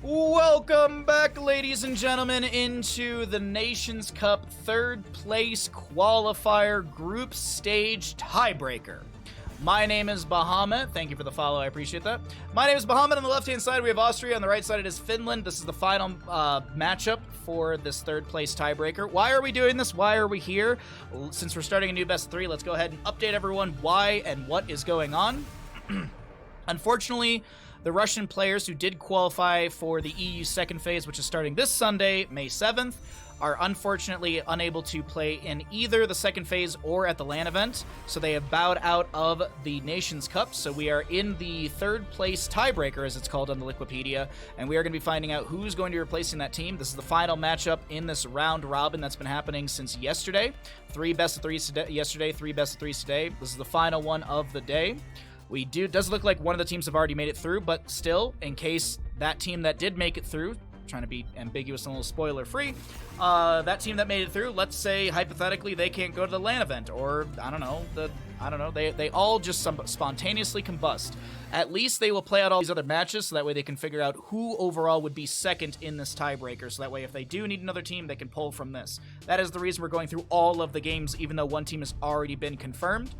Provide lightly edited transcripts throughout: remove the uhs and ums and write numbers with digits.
Welcome back, ladies and gentlemen, into the Nations Cup third place qualifier group stage tiebreaker. My name is Bahamut. Thank you for the follow. I appreciate that. My name is Bahamut. On the left-hand side, we have Austria. On the right side, it is Finland. This is the final matchup for this third place tiebreaker. Why are we doing this? Why are we here? Since we're starting a new best of three, let's go ahead and update everyone why and what is going on. Unfortunately, the Russian players who did qualify for the EU second phase, which is starting this Sunday, May 7th, are unfortunately unable to play in either the second phase or at the LAN event, so they have bowed out of the Nations Cup. So we are in the third place tiebreaker, as it's called on the Wikipedia, and we are going to be finding out who's going to be replacing that team. This is the final matchup in this round robin that's been happening since yesterday. 3 best of 3s today, yesterday, 3 best of 3s today. This is the final one of the day. Does look like one of the teams have already made it through, but still, in case that team that did make it through, trying to be ambiguous and a little spoiler free, that team that made it through, let's say hypothetically they can't go to the LAN event, or they all just spontaneously combust. At least they will play out all these other matches, so that way they can figure out who overall would be second in this tiebreaker, so that way if they do need another team, they can pull from this. That is the reason we're going through all of the games, even though one team has already been confirmed.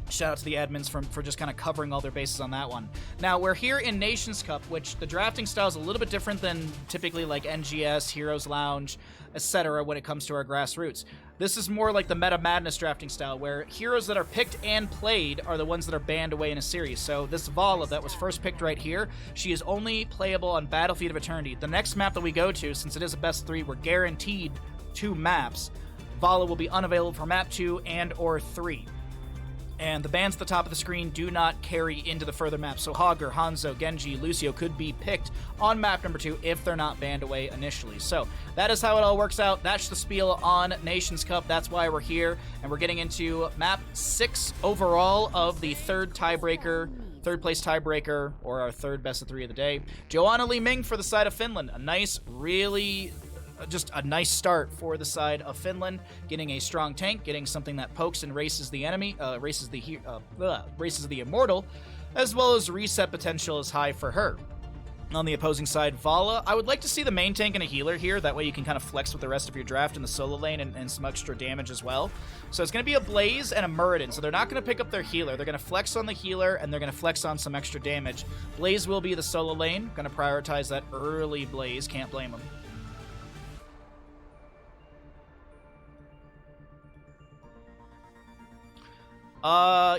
Shout out to the admins for just kind of covering all their bases on that one. Now, we're here in Nations Cup, which the drafting style is a little bit different than typically like NGS, Heroes Lounge, etc. when it comes to our grassroots. This is more like the Meta Madness drafting style, where heroes that are picked and played are the ones that are banned away in a series. So this Vala that was first picked right here, she is only playable on Battlefield of Eternity. The next map that we go to, since it is a best 3, we're guaranteed 2 maps. Vala will be unavailable for map 2 and or 3. And the bans at the top of the screen do not carry into the further maps. So Hogger, Hanzo, Genji, Lucio could be picked on map number 2 if they're not banned away initially. So that is how it all works out. That's the spiel on Nations Cup. That's why we're here. And we're getting into map 6 overall of the third place tiebreaker, or our third best of 3 of the day. Joanna Li Ming for the side of Finland. A nice, just a nice start for the side of Finland, getting a strong tank, getting something that pokes and races the enemy, races the immortal, as well as reset potential is high for her. On the opposing side, Vala, I would like to see the main tank and a healer here. That way you can kind of flex with the rest of your draft in the solo lane and some extra damage as well. So it's going to be a Blaze and a Muradin. So they're not going to pick up their healer. They're going to flex on the healer, and they're going to flex on some extra damage. Blaze will be the solo lane. Going to prioritize that early Blaze. Can't blame them.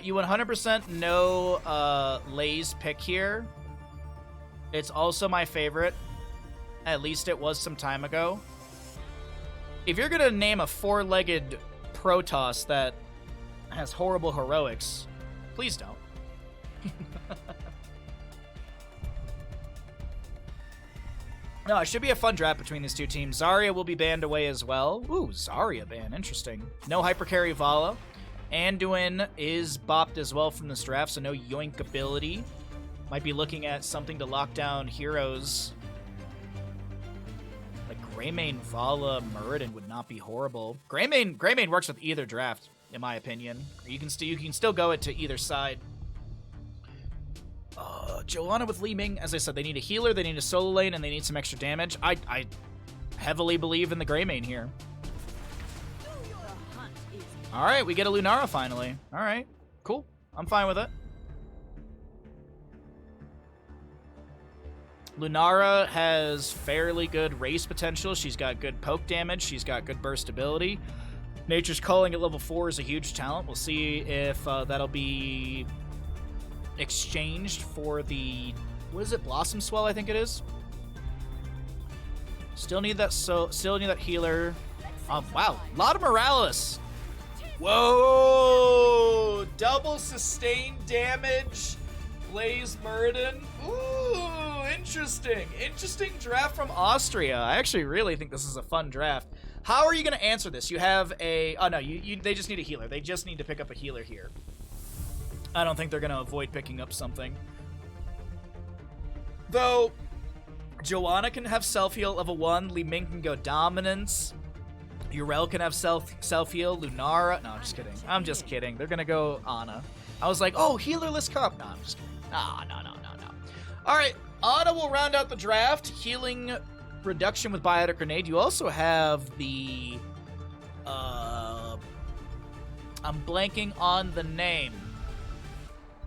You 100% know Lay's pick here. It's also my favorite. At least it was some time ago. If you're gonna name a 4-legged Protoss that has horrible heroics, please don't. No, it should be a fun draft between these two teams. Zarya will be banned away as well. Ooh, Zarya ban, interesting. No hypercarry Vala. Anduin is bopped as well from this draft, so no yoink ability. Might be looking at something to lock down heroes. Like Greymane, Vala, Muradin would not be horrible. Greymane works with either draft, in my opinion. You can still go it to either side. Joanna with Li Ming, as I said, they need a healer, they need a solo lane, and they need some extra damage. I heavily believe in the Greymane here. Alright, we get a Lunara finally. Alright, cool. I'm fine with it. Lunara has fairly good race potential. She's got good poke damage. She's got good burst ability. Nature's Calling at level 4 is a huge talent. We'll see if that'll be exchanged for the... What is it? Blossom Swell, I think it is. Still need that healer. Wow. A lot of Morales. Whoa! Double sustained damage. Blaze Muradin. Ooh, interesting. Interesting draft from Austria. I actually really think this is a fun draft. How are you going to answer this? You have a... Oh, no. They just need a healer. They just need to pick up a healer here. I don't think they're going to avoid picking up something. Though, Joanna can have self-heal level 1. Li Ming can go dominance. Urel can have self-heal. Lunara. No, I'm just kidding. I'm just kidding. They're going to go Ana. I was like, oh, healerless comp. No, I'm just kidding. No. All right. Ana will round out the draft. Healing reduction with Biotic Grenade. You also have the... I'm blanking on the name.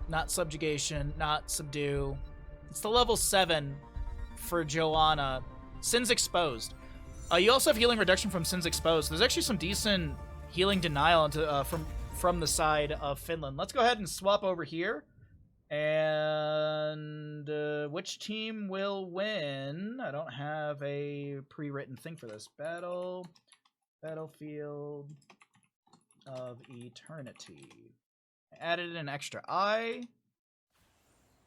Not Subjugation, not Subdue. It's the level 7 for Joanna. Sins Exposed. You also have healing reduction from Sins Exposed. There's actually some decent healing denial into, from the side of Finland. Let's go ahead and swap over here. And which team will win? I don't have a pre-written thing for this. Battlefield of Eternity. I added an extra I.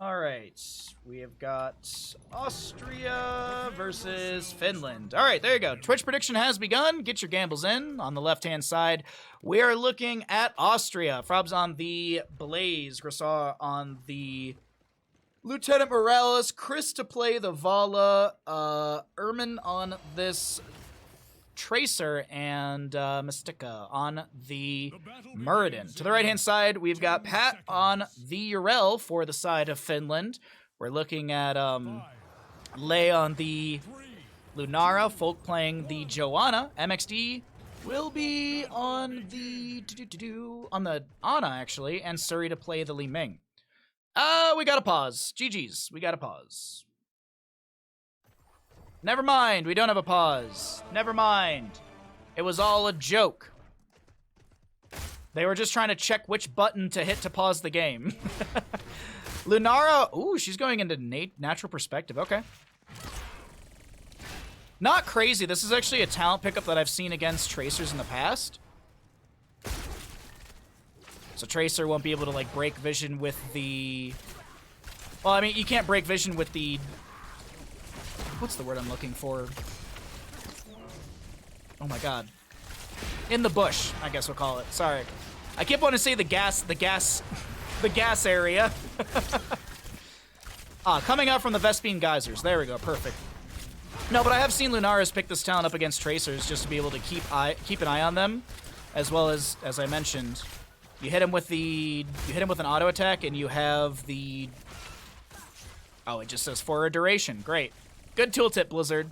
Alright, we have got Austria versus Finland. Alright, there you go. Twitch prediction has begun. Get your gambles in. On the left-hand side, we are looking at Austria. Frob's on the Blaze. Grissar on the Lieutenant Morales. Chris to play the Vala. Ermin on this Tracer, and Mystica on the Muradin. To the right-hand side, we've got Pat on the Urel for the side of Finland. We're looking at Lei on the Lunara, Folk playing the Joanna. MXD will be on the on the Ana, actually, and Suri to play the Li Ming. We gotta pause. GG's. We gotta pause. Never mind, we don't have a pause. Never mind. It was all a joke. They were just trying to check which button to hit to pause the game. Lunara, ooh, she's going into natural perspective, okay. Not crazy, this is actually a talent pickup that I've seen against Tracers in the past. So Tracer won't be able to, like, break vision with the... Well, I mean, you can't break vision with the... What's the word I'm looking for? Oh my god. In the bush, I guess we'll call it. Sorry. I keep wanting to say the gas area. Coming out from the Vespine Geysers. There we go, perfect. No, but I have seen Lunaris pick this talent up against Tracers just to be able to keep an eye on them, as well as I mentioned, you hit him with an auto attack and you have the... Oh, it just says for a duration. Great. Good tooltip, Blizzard.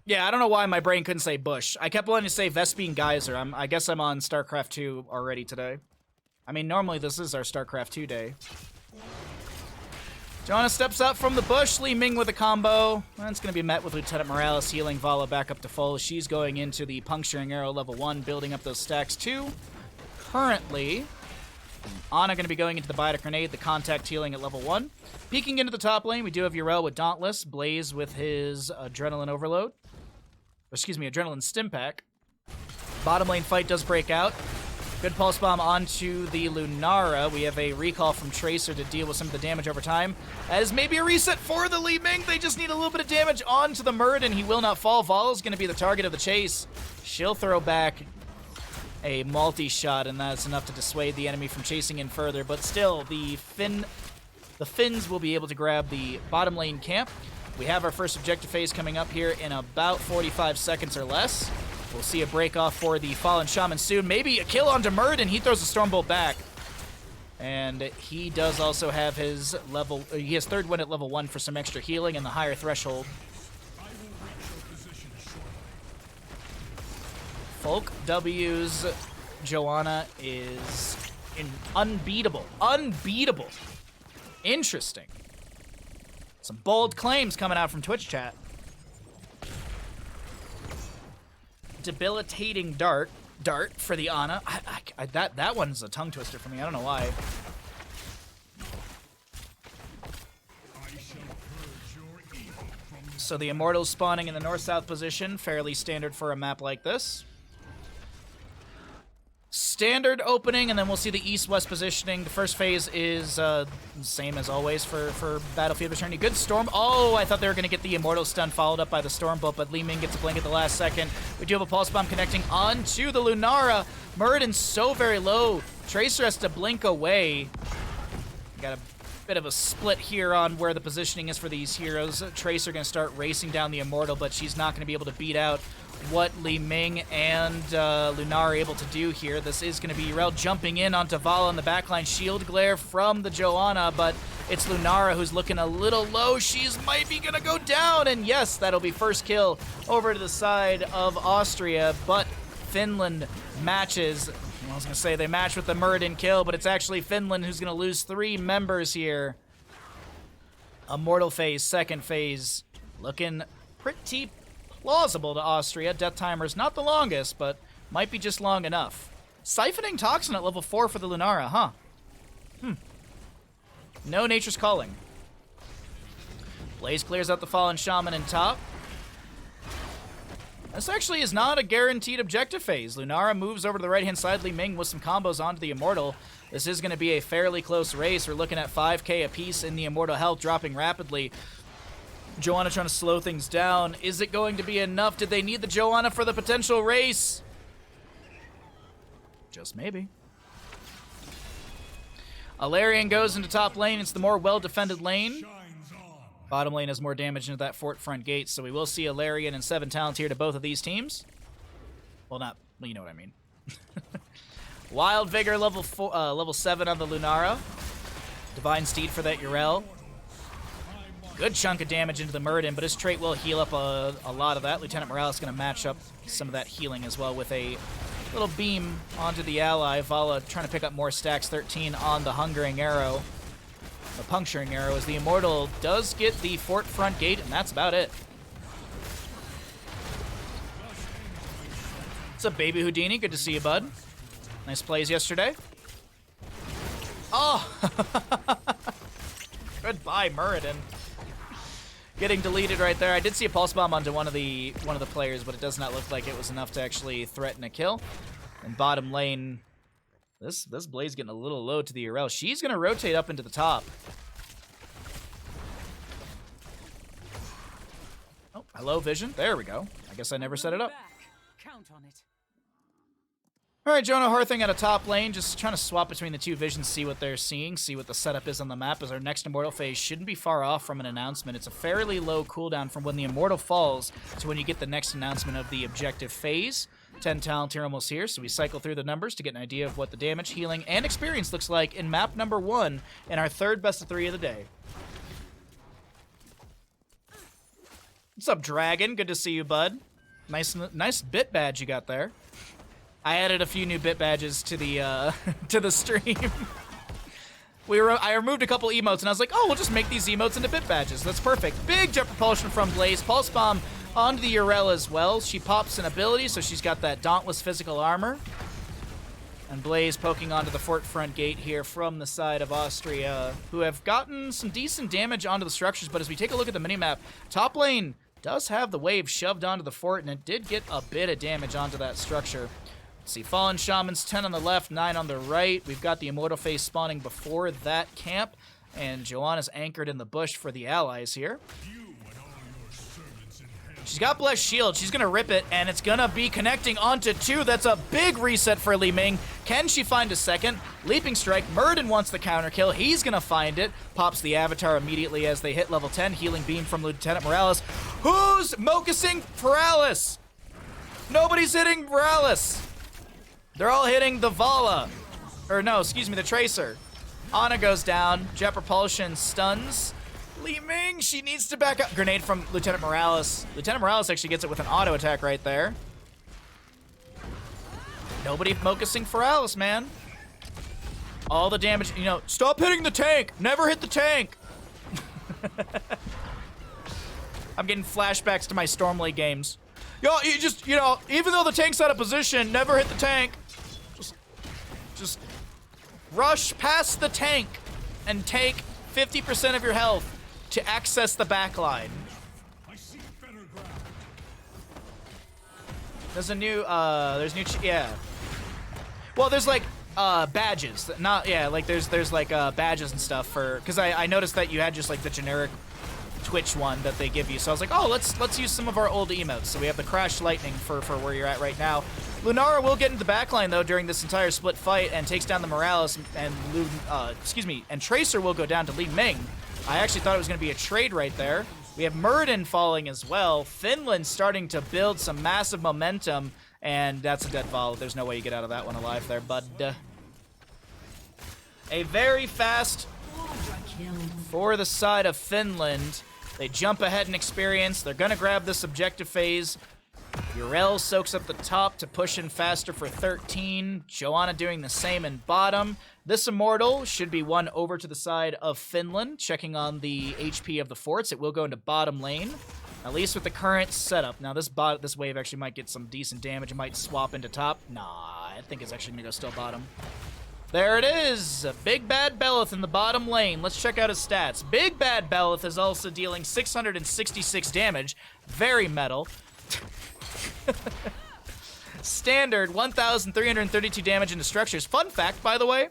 Yeah, I don't know why my brain couldn't say Bush. I kept wanting to say Vespine Geyser. I guess I'm on StarCraft 2 already today. I mean, normally this is our StarCraft 2 day. Joanna steps up from the bush. Li Ming with a combo. That's going to be met with Lieutenant Morales healing Vala back up to full. She's going into the Puncturing Arrow level 1, building up those stacks too. Currently, Ana going to be going into the Biotic Grenade, the contact healing at level 1. Peeking into the top lane, we do have Urel with Dauntless, Blaze with his Adrenaline Overload. Excuse me, Adrenaline Stim Pack. Bottom lane fight does break out. Good Pulse Bomb onto the Lunara. We have a recall from Tracer to deal with some of the damage over time. That is maybe a reset for the Li Ming. They just need a little bit of damage onto the Muradin. He will not fall. Vala's going to be the target of the chase. She'll throw back a multi-shot, and that's enough to dissuade the enemy from chasing in further. But still, the Finns will be able to grab the bottom lane camp. We have our first objective phase coming up here in about 45 seconds or less. We'll see a break off for the Fallen Shaman soon. Maybe a kill onto Muradin. He throws a Stormbolt back. And he does also have his level... He has third win at level 1 for some extra healing and the higher threshold. Folk W's Joanna is unbeatable. Unbeatable. Interesting. Some bold claims coming out from Twitch chat. Debilitating dart for the Ana. That one's a tongue twister for me. I don't know why. So the Immortals spawning in the north-south position, fairly standard for a map like this. Standard opening, and then we'll see the east-west positioning. The first phase is same as always for Battlefield Eternity. Good Storm. Oh, I thought they were going to get the Immortal stun followed up by the Stormbolt, but Li Ming gets a blink at the last second. We do have a Pulse Bomb connecting onto the Lunara. Muradin's so very low. Tracer has to blink away. Got a bit of a split here on where the positioning is for these heroes. Tracer going to start racing down the Immortal, but she's not going to be able to beat out what Li Ming and Lunar are able to do here. This is going to be Yrel jumping in onto Vala in the backline. Shield glare from the Joanna, but it's Lunara who's looking a little low. She's might be going to go down, and yes, that'll be first kill over to the side of Austria, but Finland matches. I was going to say they match with the Muradin kill, but it's actually Finland who's going to lose 3 members here. Immortal phase, second phase, looking pretty plausible to Austria. Death timer's not the longest, but might be just long enough. Siphoning Toxin at level 4 for the Lunara, huh? No Nature's Calling. Blaze clears out the Fallen Shaman in top. This actually is not a guaranteed objective phase. Lunara moves over to the right-hand side. Li Ming with some combos onto the Immortal. This is going to be a fairly close race. We're looking at 5k apiece in the Immortal health, dropping rapidly. Joanna trying to slow things down. Is it going to be enough? Did they need the Joanna for the potential race? Just maybe. Alarian goes into top lane. It's the more well-defended lane. Bottom lane has more damage into that fort front gate, so we will see Alarian and 7 talents here to both of these teams. Well, not, well, you know what I mean. Wild Vigor level 7 on the Lunara. Divine Steed for that Yrel. Good chunk of damage into the Muradin, but his trait will heal up a lot of that. Lieutenant Morales is going to match up some of that healing as well with a little beam onto the ally. Vala trying to pick up more stacks, 13 on the Hungering Arrow. The Puncturing Arrow as the Immortal does get the fort front gate, and that's about it. What's up, Baby Houdini? Good to see you, bud. Nice plays yesterday. Oh! Goodbye, Muradin. Getting deleted right there. I did see a pulse bomb onto one of the players, but it does not look like it was enough to actually threaten a kill. And bottom lane, this Blaze getting a little low to the Yrel. She's gonna rotate up into the top. Oh, hello, Vision. There we go. I guess I never set it up. Count on it. All right, Jonah Harthing at a top lane, just trying to swap between the two visions, see what they're seeing, see what the setup is on the map, as our next Immortal phase shouldn't be far off from an announcement. It's a fairly low cooldown from when the Immortal falls to when you get the next announcement of the objective phase. 10 talent here almost here, so we cycle through the numbers to get an idea of what the damage, healing, and experience looks like in map number 1 in our third best of 3 of the day. What's up, Dragon? Good to see you, bud. Nice bit badge you got there. I added a few new bit badges to the to the stream. I removed a couple emotes, and I was like, oh, we'll just make these emotes into bit badges. That's perfect. Big jet propulsion from Blaze. Pulse Bomb onto the Yrel as well. She pops an ability, so she's got that Dauntless physical armor. And Blaze poking onto the fort front gate here from the side of Austria, who have gotten some decent damage onto the structures, but as we take a look at the minimap, top lane does have the wave shoved onto the fort, and it did get a bit of damage onto that structure. Let's see, Fallen Shamans, 10 on the left, 9 on the right. We've got the Immortal phase spawning before that camp, and Joanna's anchored in the bush for the allies here. She's got Blessed Shield. She's going to rip it, and it's going to be connecting onto 2. That's a big reset for Li Ming. Can she find a second? Leaping Strike. Muradin wants the counter kill. He's going to find it. Pops the Avatar immediately as they hit level 10. Healing Beam from Lieutenant Morales. Who's focusing Paralis? Nobody's hitting Paralis. They're all hitting the Vala. Or no, excuse me, the Tracer. Ana goes down. Jet Propulsion stuns Li Ming. She needs to back up. Grenade from Lieutenant Morales. Lieutenant Morales actually gets it with an auto attack right there. Nobody focusing Paralis, man. All the damage, you know, stop hitting the tank. Never hit the tank. I'm getting flashbacks to my Stormblade games. Yo, you just, you know, even though the tank's out of position, never hit the tank. Just rush past the tank and take 50% of your health to access the backline. There's a new, yeah. Well, there's like, badges. Not, yeah, like there's like, badges and stuff for, because I noticed that you had just like the generic Twitch one that they give you. So I was like, oh, let's use some of our old emotes. So we have the Crash Lightning for where you're at right now. Lunara will get into the backline though during this entire split fight and takes down the Morales, and and Tracer will go down to Li Ming. I actually thought it was going to be a trade right there. We have Murden falling as well. Finland starting to build some massive momentum, and that's a dead volley. There's no way you get out of that one alive there, bud. A very fast for the side of Finland. They jump ahead in experience. They're going to grab this objective phase. Urel soaks up the top to push in faster for 13. Joanna doing the same in bottom. This Immortal should be one over to the side of Finland, checking on the HP of the forts. It will go into bottom lane, at least with the current setup. Now, this wave actually might get some decent damage. It might swap into top. Nah, I think it's actually going to go still bottom. There it is. Big Bad Belith in the bottom lane. Let's check out his stats. Big Bad Belith is also dealing 666 damage. Very metal. Standard 1,332 damage into structures. Fun fact, by the way,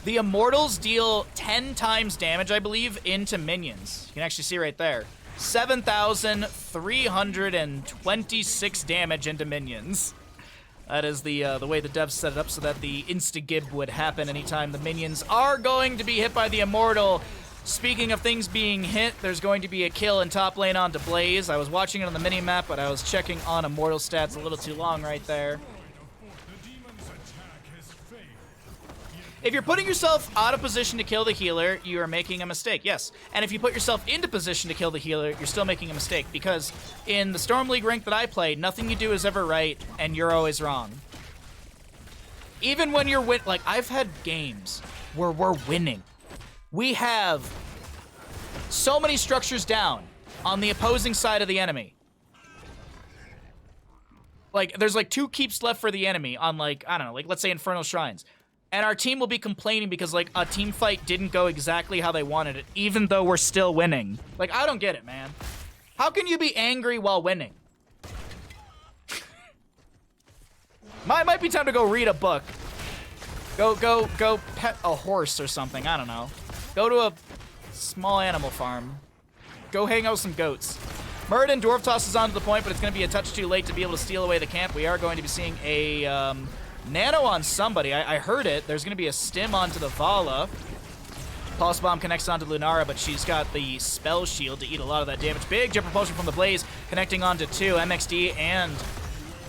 the Immortals deal 10 times damage, I believe, into minions. You can actually see right there. 7,326 damage into minions. That is the way the devs set it up so that the insta-gib would happen anytime the minions are going to be hit by the Immortal. Speaking of things being hit, there's going to be a kill in top lane onto Blaze. I was watching it on the minimap, but I was checking on Immortal stats a little too long right there. If you're putting yourself out of position to kill the healer, you are making a mistake, yes. And if you put yourself into position to kill the healer, you're still making a mistake, because in the Storm League rank that I play, nothing you do is ever right, and you're always wrong. Even when you're like, I've had games where we're winning. We have so many structures down on the opposing side of the enemy. Like, there's like 2 keeps left for the enemy on, like, I don't know, like, let's say Infernal Shrines. And our team will be complaining because, like, a team fight didn't go exactly how they wanted it, even though we're still winning. Like, I don't get it, man. How can you be angry while winning? Might be time to go read a book. Go pet a horse or something, I don't know. Go to a small animal farm. Go hang out with some goats. Murden Dwarf tosses onto the point, but it's going to be a touch too late to be able to steal away the camp. We are going to be seeing a nano on somebody. I heard it. There's going to be a stim onto the Vala. Pulse Bomb connects onto Lunara, but she's got the Spell Shield to eat a lot of that damage. Big Jet Propulsion from the Blaze, connecting onto 2. MXD and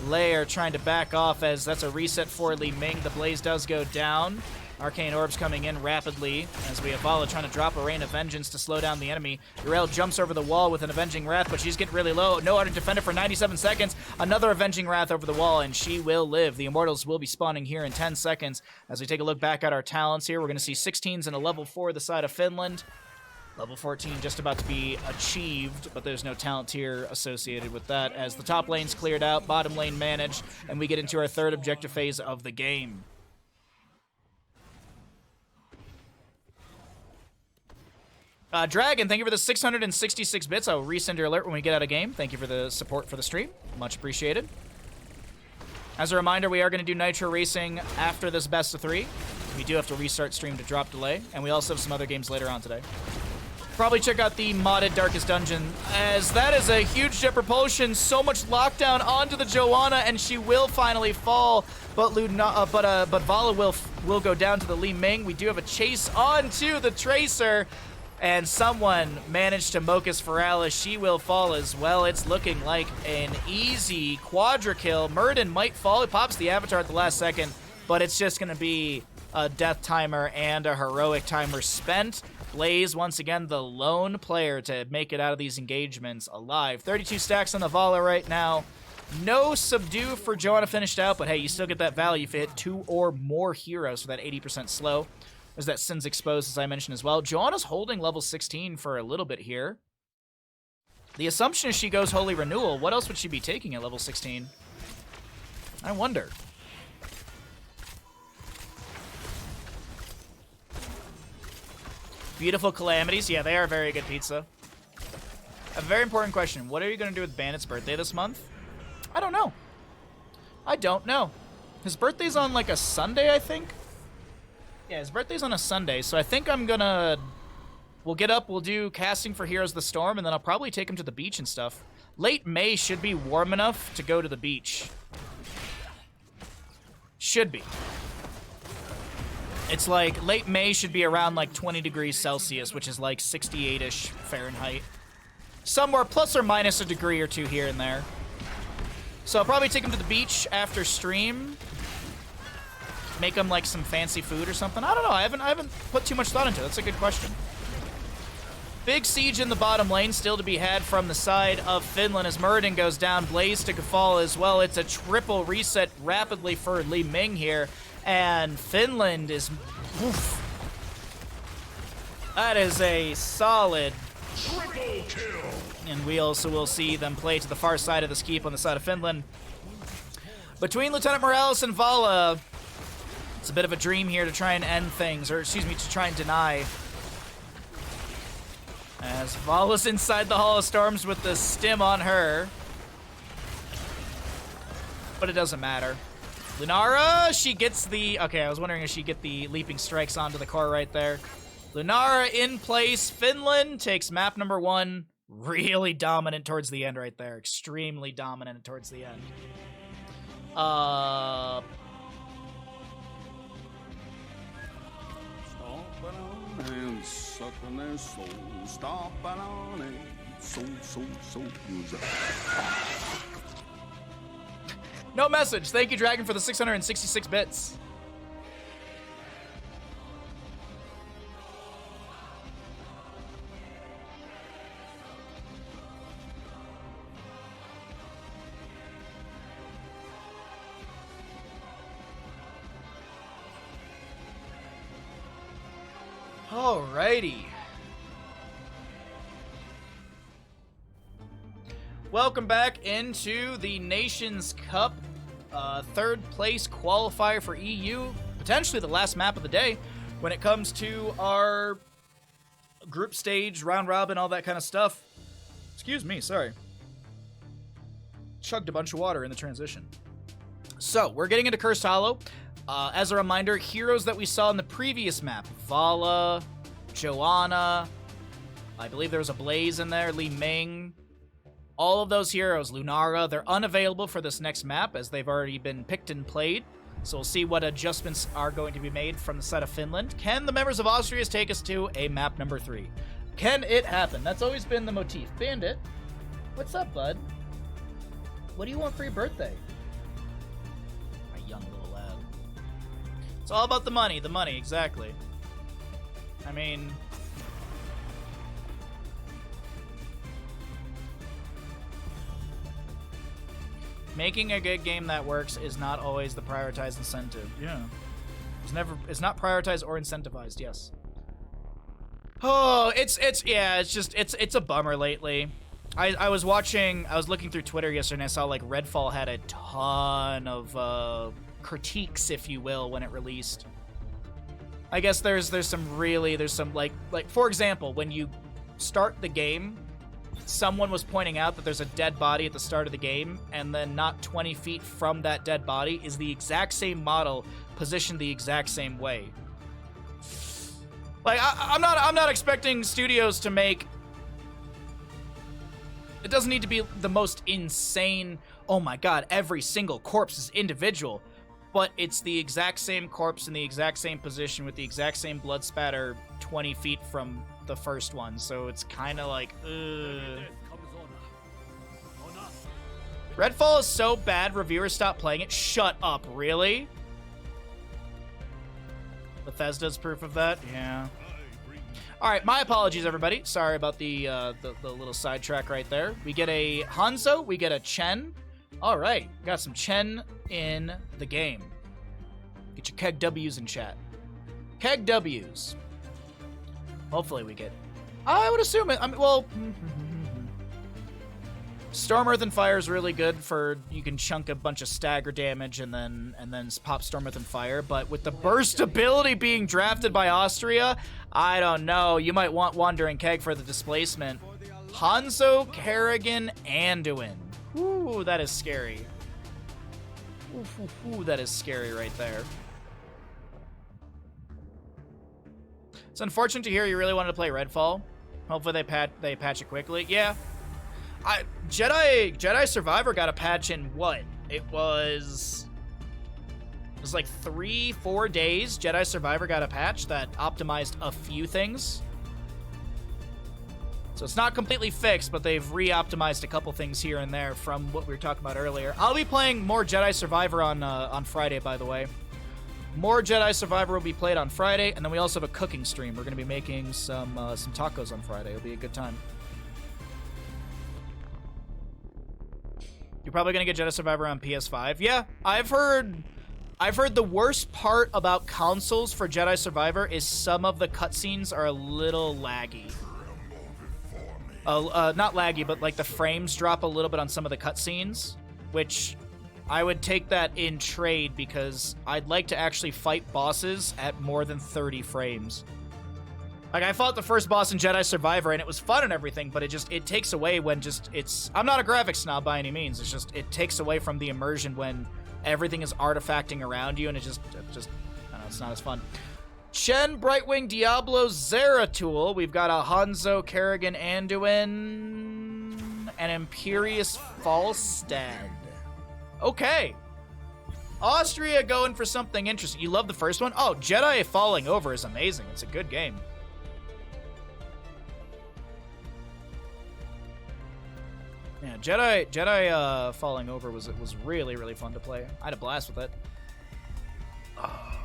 Lei are trying to back off as that's a reset for Li Ming. The Blaze does go down. Arcane Orbs coming in rapidly as we have Vala trying to drop a Rain of Vengeance to slow down the enemy. Urel jumps over the wall with an Avenging Wrath, but she's getting really low. No other defender for 97 seconds. Another Avenging Wrath over the wall, and she will live. The Immortals will be spawning here in 10 seconds. As we take a look back at our talents here, we're going to see 16s and a level 4 the side of Finland. Level 14 just about to be achieved, but there's no talent tier associated with that as the top lane's cleared out, bottom lane managed, and we get into our third objective phase of the game. Dragon, thank you for the 666 bits. I'll resend your alert when we get out of game. Thank you for the support for the stream. Much appreciated. As a reminder, we are going to do Nitro Racing after this best of 3. We do have to restart stream to drop delay, and we also have some other games later on today. Probably check out the modded Darkest Dungeon, as that is a huge Jet Propulsion. So much lockdown onto the Joanna, and she will finally fall. But Vala will go down to the Li Ming. We do have a chase onto the Tracer. And someone managed to Mocus Feralis. She will fall as well. It's looking like an easy quadra kill. Murden might fall. It pops the Avatar at the last second, but it's just going to be a death timer and a heroic timer spent. Blaze, once again, the lone player to make it out of these engagements alive. 32 stacks on the Vala right now. No subdue for Joanna finished out, but hey, you still get that value if you hit 2 or more heroes for that 80% slow. There's that Sins Exposed, as I mentioned as well. Joanna's holding level 16 for a little bit here. The assumption is she goes Holy Renewal. What else would she be taking at level 16? I wonder. Beautiful Calamities. Yeah, they are very good pizza. A very important question. What are you going to do with Bandit's birthday this month? I don't know. I don't know. His birthday's on like a Sunday, I think. Yeah, his birthday's on a Sunday, so I think I'm gonna... We'll get up, we'll do casting for Heroes of the Storm, and then I'll probably take him to the beach and stuff. Late May should be warm enough to go to the beach. Should be. It's like, late May should be around like 20 degrees Celsius, which is like 68-ish Fahrenheit. somewhere plus or minus a degree or two here and there. So I'll probably take him to the beach after stream. Make him like some fancy food or something. I don't know. I haven't put too much thought into it. That's a good question. Big siege in the bottom lane still to be had from the side of Finland as Muradin goes down. Blaze to fall as well. It's a triple reset rapidly for Li Ming here. And Finland is... Oof. That is a solid... Triple kill. And we also will see them play to the far side of this keep on the side of Finland. Between Lieutenant Morales and Vala, it's a bit of a dream here to try and end things, or excuse me, to try and deny. As Vala's inside the Hall of Storms with the stim on her. But it doesn't matter. Lunara, she gets the... Okay, I was wondering if she'd get the leaping strikes onto the core right there. Lunara in place. Finland takes map number 1. Really dominant towards the end right there. Extremely dominant towards the end. No message. Thank you, Dragon, for the 666 bits. Alrighty. Welcome back into the Nations Cup, third place qualifier for EU. Potentially the last map of the day when it comes to our group stage, round robin, all that kind of stuff. Excuse me, sorry. Chugged a bunch of water in the transition. So, we're getting into Cursed Hollow. As a reminder, heroes that we saw in the previous map, Vala, Joanna, I believe there was a Blaze in there, Li Ming, all of those heroes, Lunara, they're unavailable for this next map as they've already been picked and played. So we'll see what adjustments are going to be made from the side of Finland. Can the members of Austria take us to a map number 3? Can it happen? That's always been the motif. Bandit, what's up, bud? What do you want for your birthday? My young little lad. It's all about the money, exactly. I mean... making a good game that works is not always the prioritized incentive. Yeah. It's not prioritized or incentivized, yes. Oh, it's a bummer lately. I was looking through Twitter yesterday and I saw like Redfall had a ton of critiques, if you will, when it released. I guess there's some like for example, when you start the game, someone was pointing out that there's a dead body at the start of the game, and then not 20 feet from that dead body is the exact same model positioned the exact same way. Like, I'm not expecting studios to make... It doesn't need to be the most insane, oh my god, every single corpse is individual, but it's the exact same corpse in the exact same position with the exact same blood spatter 20 feet from the first one, so it's kind of like, ugh. Redfall is so bad, reviewers stopped playing it. Shut up, really? Bethesda's proof of that? Yeah. Alright, my apologies, everybody. Sorry about the little sidetrack right there. We get a Hanzo, we get a Chen. Alright, got some Chen in the game. Get your Keg W's in chat. Keg W's. Hopefully we get... I would assume it. I mean, well... Storm Earth and Fire is really good for... You can chunk a bunch of stagger damage and then pop Storm Earth and Fire. But with the burst ability being drafted by Austria, I don't know. You might want Wandering Keg for the displacement. Hanzo, Kerrigan, Anduin. Ooh, that is scary. Ooh, that is scary right there. It's unfortunate to hear you really wanted to play Redfall. Hopefully they patch it quickly. Yeah. Jedi Survivor got a patch in what? It was like 3-4 days. Jedi Survivor got a patch that optimized a few things. So it's not completely fixed, but they've re-optimized a couple things here and there from what we were talking about earlier. I'll be playing more Jedi Survivor on Friday, by the way. More Jedi Survivor will be played on Friday, and then we also have a cooking stream. We're going to be making some tacos on Friday. It'll be a good time. You're probably going to get Jedi Survivor on PS5. Yeah, I've heard the worst part about consoles for Jedi Survivor is some of the cutscenes are a little laggy. Not laggy, but like the frames drop a little bit on some of the cutscenes, which I would take that in trade because I'd like to actually fight bosses at more than 30 frames. Like, I fought the first boss in Jedi Survivor, and it was fun and everything, but it takes away when I'm not a graphics snob by any means. It's just, it takes away from the immersion when everything is artifacting around you, and it just, I don't know, it's not as fun. Chen, Brightwing, Diablo, Zeratul. We've got a Hanzo, Kerrigan, Anduin, and Imperius Falstad. Okay. Austria going for something interesting. You love the first one? Oh, Jedi Falling Over is amazing. It's a good game. Yeah, Jedi Falling Over was really, really fun to play. I had a blast with it. Oh,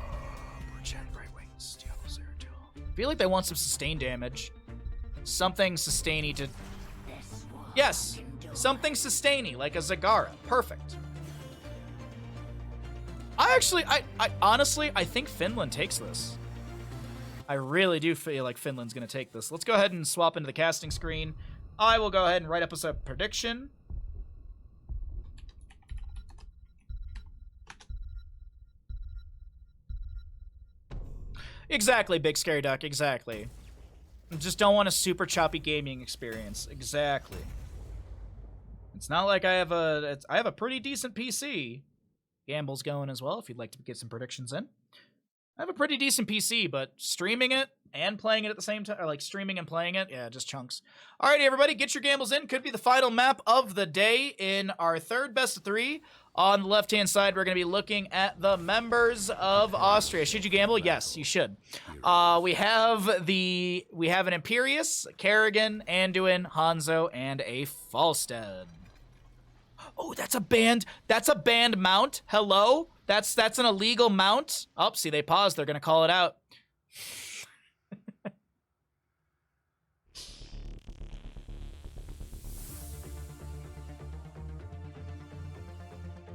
poor Chen, Brightwings, Diablo, Zeratul. I feel like they want some sustain damage. Something sustainy to... Yes! Something sustainy, like a Zagara. Perfect. I honestly, I think Finland takes this. I really do feel like Finland's going to take this. Let's go ahead and swap into the casting screen. I will go ahead and write up a prediction. Exactly, Big Scary Duck, exactly. Just don't want a super choppy gaming experience. Exactly. It's not like I have a pretty decent PC. Gamble's going as well, if you'd like to get some predictions in. I have a pretty decent PC, but streaming it and playing it at the same time, or like streaming and playing it, yeah, just chunks. Alrighty, everybody, get your gambles in. Could be the final map of the day in our third best of three. On the left-hand side, we're going to be looking at the members of Austria. Should you gamble? Yes, you should. We have an Imperius, Kerrigan, Anduin, Hanzo, and a Falstad. Oh, that's a banned mount. Hello? That's an illegal mount. Oh, see, they paused. They're going to call it out.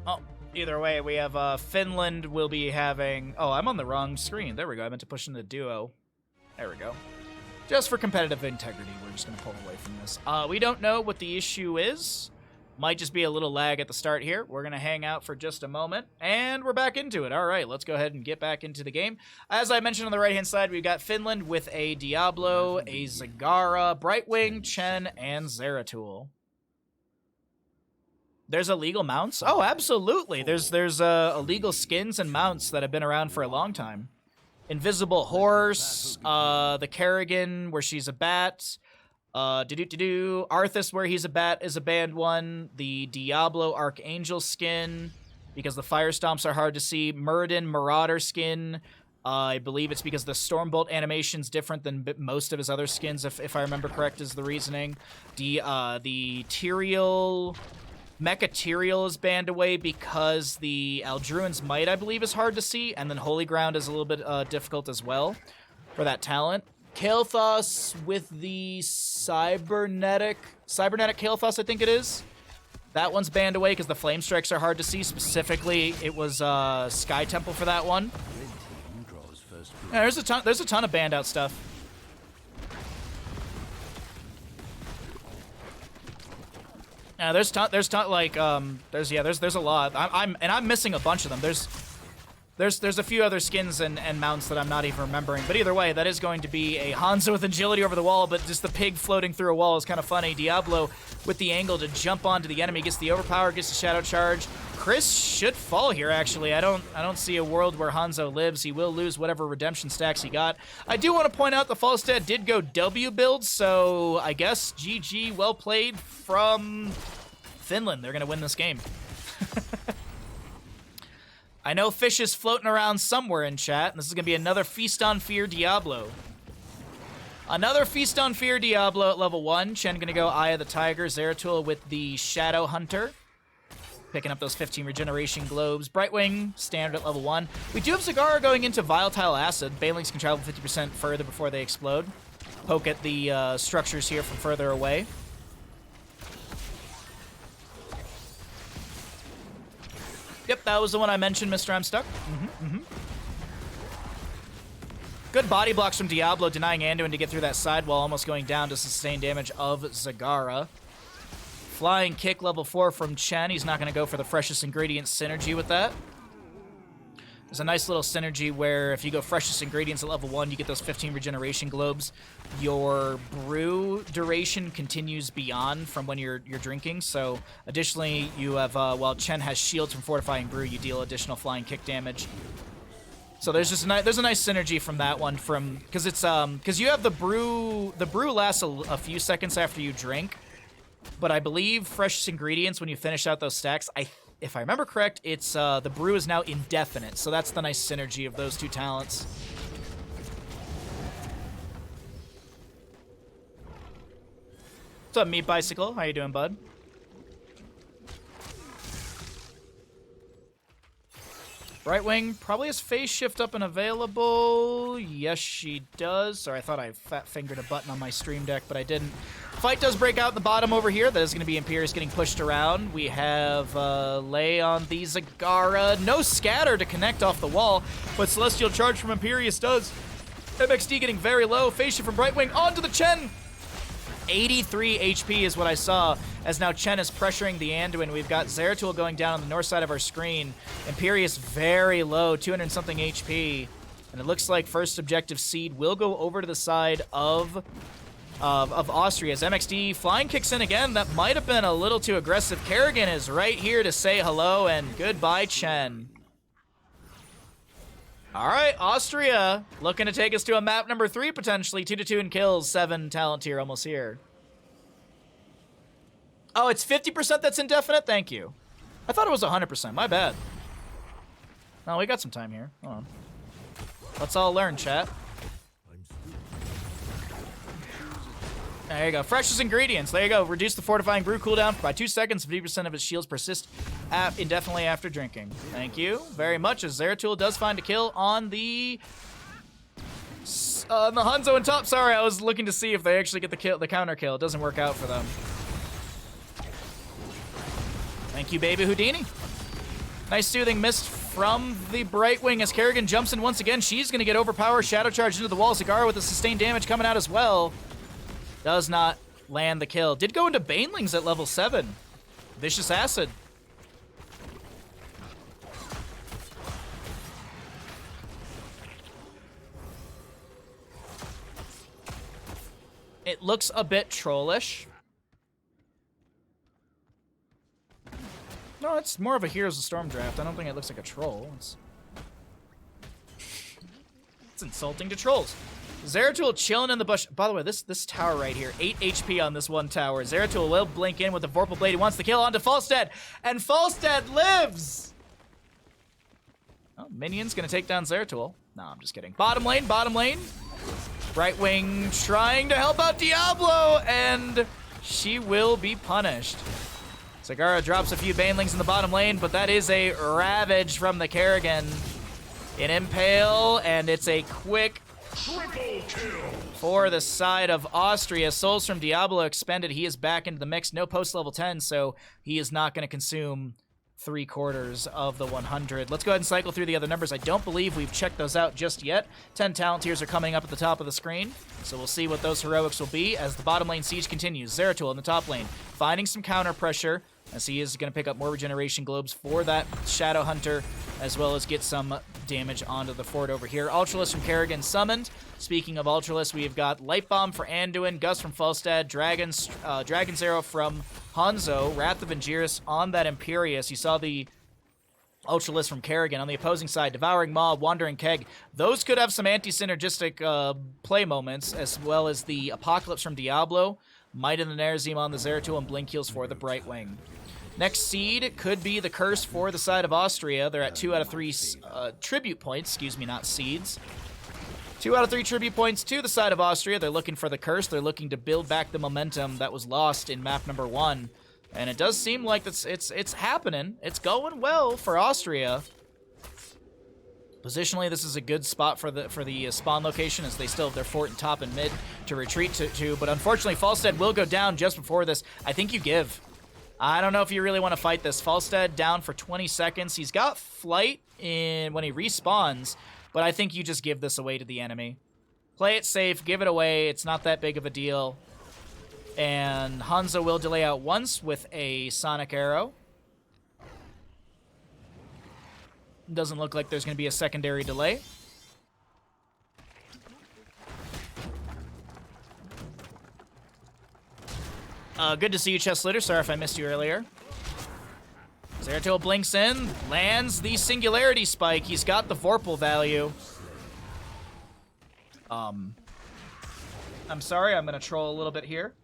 Oh, either way, we have Finland will be having... Oh, I'm on the wrong screen. There we go. I meant to push into duo. There we go. Just for competitive integrity, we're just going to pull away from this. We don't know what the issue is. Might just be a little lag at the start here. We're going to hang out for just a moment, and we're back into it. All right, let's go ahead and get back into the game. As I mentioned on the right-hand side, we've got Finland with a Diablo, a Zagara, Brightwing, Chen, and Zeratul. There's illegal mounts? Oh, absolutely. There's illegal skins and mounts that have been around for a long time. Invisible Horse, the Kerrigan, where she's a bat... Arthas, where he's a bat, is a banned one. The Diablo Archangel skin, because the Fire Stomps are hard to see. Muradin Marauder skin, I believe it's because the Stormbolt animation's different than most of his other skins, if I remember correct is the reasoning. The Tyrael... Mecha Tyrael is banned away because the Aldruin's Might, I believe, is hard to see, and then Holy Ground is a little bit difficult as well for that talent. Kael'thas with the cybernetic Kael'thas, I think it is. That one's banned away because the flame strikes are hard to see. Specifically, it was Sky Temple for that one. Yeah, there's a ton of banned out stuff. Yeah, there's a lot. I'm missing a bunch of them. There's a few other skins and mounts that I'm not even remembering. But either way, that is going to be a Hanzo with agility over the wall, but just the pig floating through a wall is kind of funny. Diablo with the angle to jump onto the enemy, gets the overpower, gets the shadow charge. Chris should fall here, actually. I don't see a world where Hanzo lives. He will lose whatever redemption stacks he got. I do want to point out the Falstad did go W build, so I guess GG, well played from Finland. They're going to win this game. I know Fish is floating around somewhere in chat, and this is going to be another Feast on Fear Diablo. Another Feast on Fear Diablo at level 1. Chen gonna go Eye of the Tiger. Zeratul with the Shadow Hunter. Picking up those 15 regeneration globes. Brightwing, standard at level 1. We do have Zagara going into Volatile Acid. Banelings can travel 50% further before they explode. Poke at the structures here from further away. Yep, that was the one I mentioned, Mr. I'm Stuck. Good body blocks from Diablo, denying Anduin to get through that sidewall, almost going down to sustain damage of Zagara. Flying kick level 4 from Chen. He's not going to go for the freshest ingredients synergy with that. There's a nice little synergy where if you go freshest ingredients at level 1, you get those 15 regeneration globes. Your brew duration continues beyond from when you're drinking. So additionally, you have while Chen has shields from fortifying brew, you deal additional flying kick damage. So there's just there's a nice synergy from that one because it's because you have the brew lasts a few seconds after you drink, but I believe freshest ingredients when you finish out those stacks, if I remember correct, it's the brew is now indefinite. So that's the nice synergy of those two talents. What's up, Meat Bicycle? How you doing, bud? Brightwing probably has phase shift up and available. Yes, she does. Sorry, I thought I fat-fingered a button on my stream deck, but I didn't. Fight does break out in the bottom over here. That is going to be Imperius getting pushed around. We have Lay on the Zagara. No scatter to connect off the wall, but Celestial Charge from Imperius does. MXD getting very low. Phase shift from Brightwing onto the Chen. 83 HP is what I saw, as now Chen is pressuring the Anduin. We've got Zeratul going down on the north side of our screen. Imperius very low, 200-something HP. And it looks like first objective seed will go over to the side of Austria. As MXD flying kicks in again, that might have been a little too aggressive. Kerrigan is right here to say hello and goodbye, Chen. All right, Austria looking to take us to a map number 3, potentially. 2-2 in kills, 7 talent tier, almost here. Oh, it's 50% that's indefinite? Thank you. I thought it was 100%. My bad. No, we got some time here. Hold on. Let's all learn, chat. There you go. Freshest ingredients. There you go. Reduce the fortifying brew cooldown by 2 seconds. 50% of his shields persist indefinitely after drinking. Thank you very much. As Zeratul does find a kill on the Hanzo and top. Sorry, I was looking to see if they actually get the counter kill. It doesn't work out for them. Thank you, baby Houdini. Nice soothing mist from the Brightwing as Kerrigan jumps in once again. She's going to get overpowered. Shadow charge into the wall. Zagara with the sustained damage coming out as well. Does not land the kill. Did go into Banelings at level 7. Vicious Acid. It looks a bit trollish. No, it's more of a Heroes of Storm draft. I don't think it looks like a troll. It's insulting to trolls. Zeratul chilling in the bush. By the way, this tower right here, 8 HP on this one tower. Zeratul will blink in with the Vorpal Blade. He wants the kill onto Falstad, and Falstad lives! Oh, Minion's gonna take down Zeratul. No, I'm just kidding. Bottom lane, bottom lane. Brightwing trying to help out Diablo, and she will be punished. Zagara drops a few Banelings in the bottom lane, but that is a Ravage from the Kerrigan. An Impale, and it's a quick for the side of Austria. Souls from Diablo expended. He is back into the mix. No post level 10, so he is not going to consume 3/4 of the 100. Let's go ahead and cycle through the other numbers. I don't believe we've checked those out just yet. 10 talent tiers are coming up at the top of the screen, so we'll see what those heroics will be as the bottom lane siege continues. Zeratul in the top lane, finding some counter pressure, as he is going to pick up more regeneration globes for that Shadow Hunter, as well as get some damage onto the fort over here. Ultralisk from Kerrigan summoned. Speaking of Ultralisk, we've got Light Bomb for Anduin, Gust from Falstad, Dragon's Arrow from Hanzo, Wrath of Angiris on that Imperius. You saw the Ultralisk from Kerrigan. On the opposing side, Devouring Maw, Wandering Keg. Those could have some anti-synergistic play moments, as well as the Apocalypse from Diablo, Might of the Nerazim on the Zeratul, and Blink Heals for the Brightwing. Next seed could be the Curse for the side of Austria. They're at 2 out of 3 tribute points, excuse me, not seeds. 2 out of 3 tribute points to the side of Austria. They're looking for the curse. They're looking to build back the momentum that was lost in map number 1. And it does seem like it's happening. It's going well for Austria. Positionally, this is a good spot for the spawn location, as they still have their fort in top and mid to retreat to. But unfortunately, Falstead will go down just before this. I think you give. I don't know if you really want to fight this. Falstead down for 20 seconds. He's got flight when he respawns, but I think you just give this away to the enemy. Play it safe, give it away. It's not that big of a deal. And Hanzo will delay out once with a Sonic Arrow. Doesn't look like there's going to be a secondary delay. Good to see you, Chest Litter. Sorry if I missed you earlier. Zeratul blinks in, lands the Singularity Spike. He's got the Vorpal value. I'm sorry, I'm going to troll a little bit here.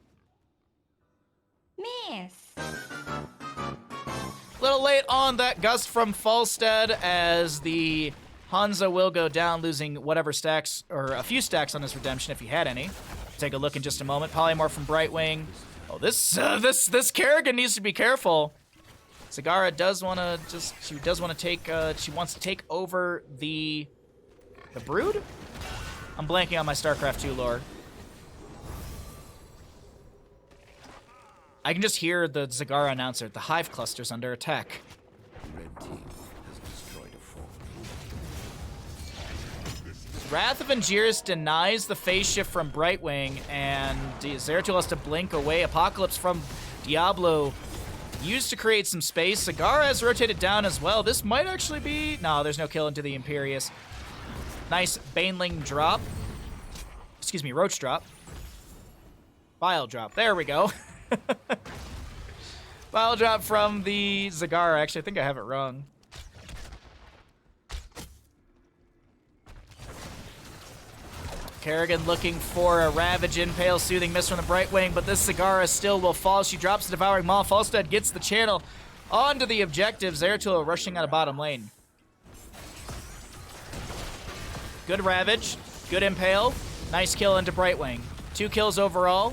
Miss. A little late on that gust from Falstead, as the Hanzo will go down, losing whatever stacks, or a few stacks on his redemption if he had any. Take a look in just a moment. Polymorph from Brightwing. Oh, this Kerrigan needs to be careful. Zagara does want to she wants to take over the Brood? I'm blanking on my StarCraft 2 lore. I can just hear the Zagara announcer. The Hive cluster's under attack. Red team has destroyed a fort. Wrath of Angiris denies the phase shift from Brightwing, and Zeratul has to blink away. Apocalypse from Diablo used to create some space. Zagara has rotated down as well. This might actually be... No, there's no kill into the Imperious. Nice Baneling drop. Excuse me, Roach drop. Bile drop. There we go. Bile drop from the Zagara. Actually, I think I have it wrong. Kerrigan looking for a Ravage Impale, Soothing Mist from the Brightwing, but this Zagara still will fall. She drops the Devouring Maw. Falstead gets the channel onto the objective. Zeratul rushing out of bottom lane. Good Ravage, good Impale, nice kill into Brightwing. 2 kills overall.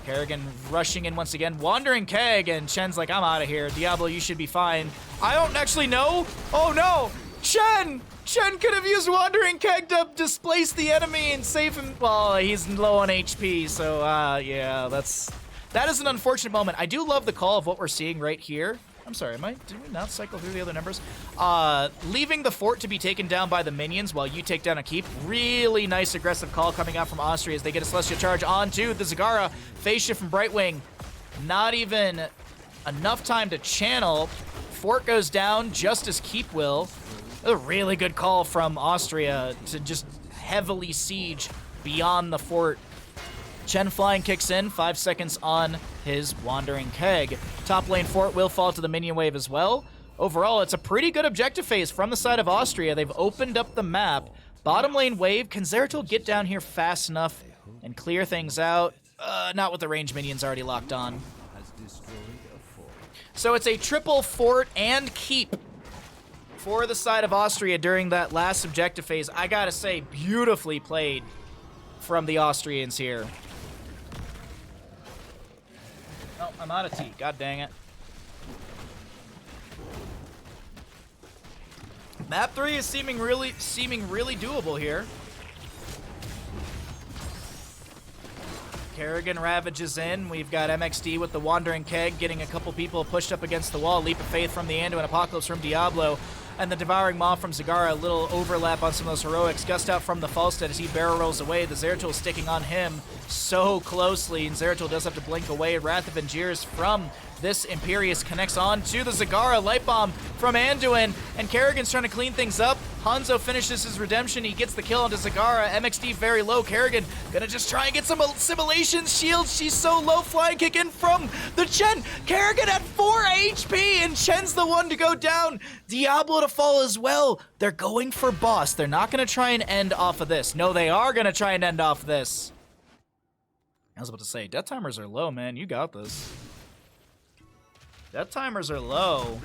Kerrigan rushing in once again. Wandering Keg, and Shen's like, I'm out of here. Diablo, you should be fine. I don't actually know. Oh no! Shen! Shen could have used Wandering Keg to displace the enemy and save him. Well, he's low on HP, so yeah, that is an unfortunate moment. I do love the call of what we're seeing right here. I'm sorry, did we not cycle through the other numbers? Leaving the fort to be taken down by the minions while you take down a keep. Really nice aggressive call coming out from Austria as they get a Celestial Charge onto the Zagara. Phase shift from Brightwing. Not even enough time to channel. Fort goes down just as keep will. A really good call from Austria to just heavily siege beyond the fort. Chen Flying kicks in, 5 seconds on his Wandering Keg. Top lane fort will fall to the minion wave as well. Overall, it's a pretty good objective phase from the side of Austria. They've opened up the map. Bottom lane wave, can Zeratul get down here fast enough and clear things out? Not with the range minions already locked on. So it's a triple fort and keep for the side of Austria during that last objective phase. I gotta say, beautifully played from the Austrians here. Oh, I'm out of tea. God dang it. Map 3 is seeming really doable here. Kerrigan ravages in. We've got MXD with the Wandering Keg getting a couple people pushed up against the wall. Leap of Faith from the Ando and Apocalypse from Diablo. And the Devouring Maw from Zagara, a little overlap on some of those heroics. Gust out from the Falstead as he barrel rolls away. The Zeratul is sticking on him so closely, and Zeratul does have to blink away. Wrath of Angiris from this Imperious connects on to the Zagara. Light Bomb from Anduin, and Kerrigan's trying to clean things up. Hanzo finishes his redemption. He gets the kill onto Zagara. MXD very low. Kerrigan gonna just try and get some Assimilation shield. She's so low. Flying kick in from the Chen. Kerrigan at 4 HP, and Chen's the one to go down. Diablo to fall as well. They're going for boss. They're not gonna try and end off of this. No, they are gonna try and end off this. I was about to say, death timers are low, man. You got this. Death timers are low.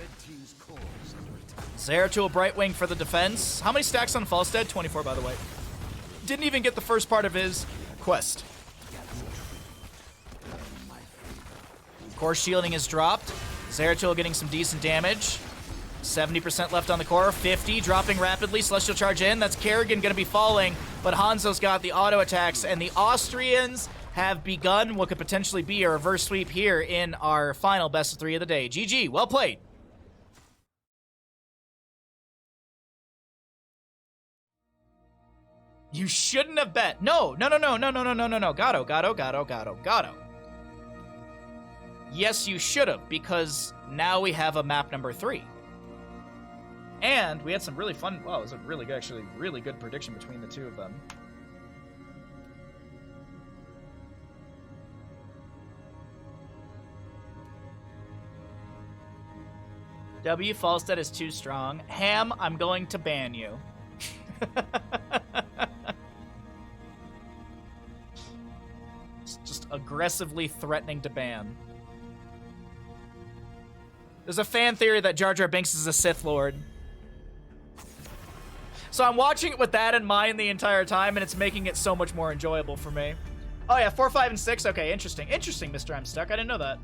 Zeratul Brightwing for the defense. How many stacks on Falstead? 24, by the way. didn't even get the first part of his quest. Core shielding is dropped. Zeratul getting some decent damage. 70% left on the core. 50 dropping rapidly. Celestial charge in. That's Kerrigan going to be falling, but Hanzo's got the auto attacks, and the Austrians have begun what could potentially be a reverse sweep here in our final best of 3 of the day. GG, well played. You shouldn't have bet. No. Gato. Yes, you should have, because now we have a map number 3. And we had some really fun... Wow, it was a really good, actually, really good prediction between the two of them. W. Falstead is too strong. Ham, I'm going to ban you. Just aggressively threatening to ban. There's a fan theory that Jar Jar Binks is a Sith Lord. So I'm watching it with that in mind the entire time, and it's making it so much more enjoyable for me. Oh yeah, 4, 5, and 6. Okay, interesting. Interesting, Mr. I'm Stuck. I didn't know that.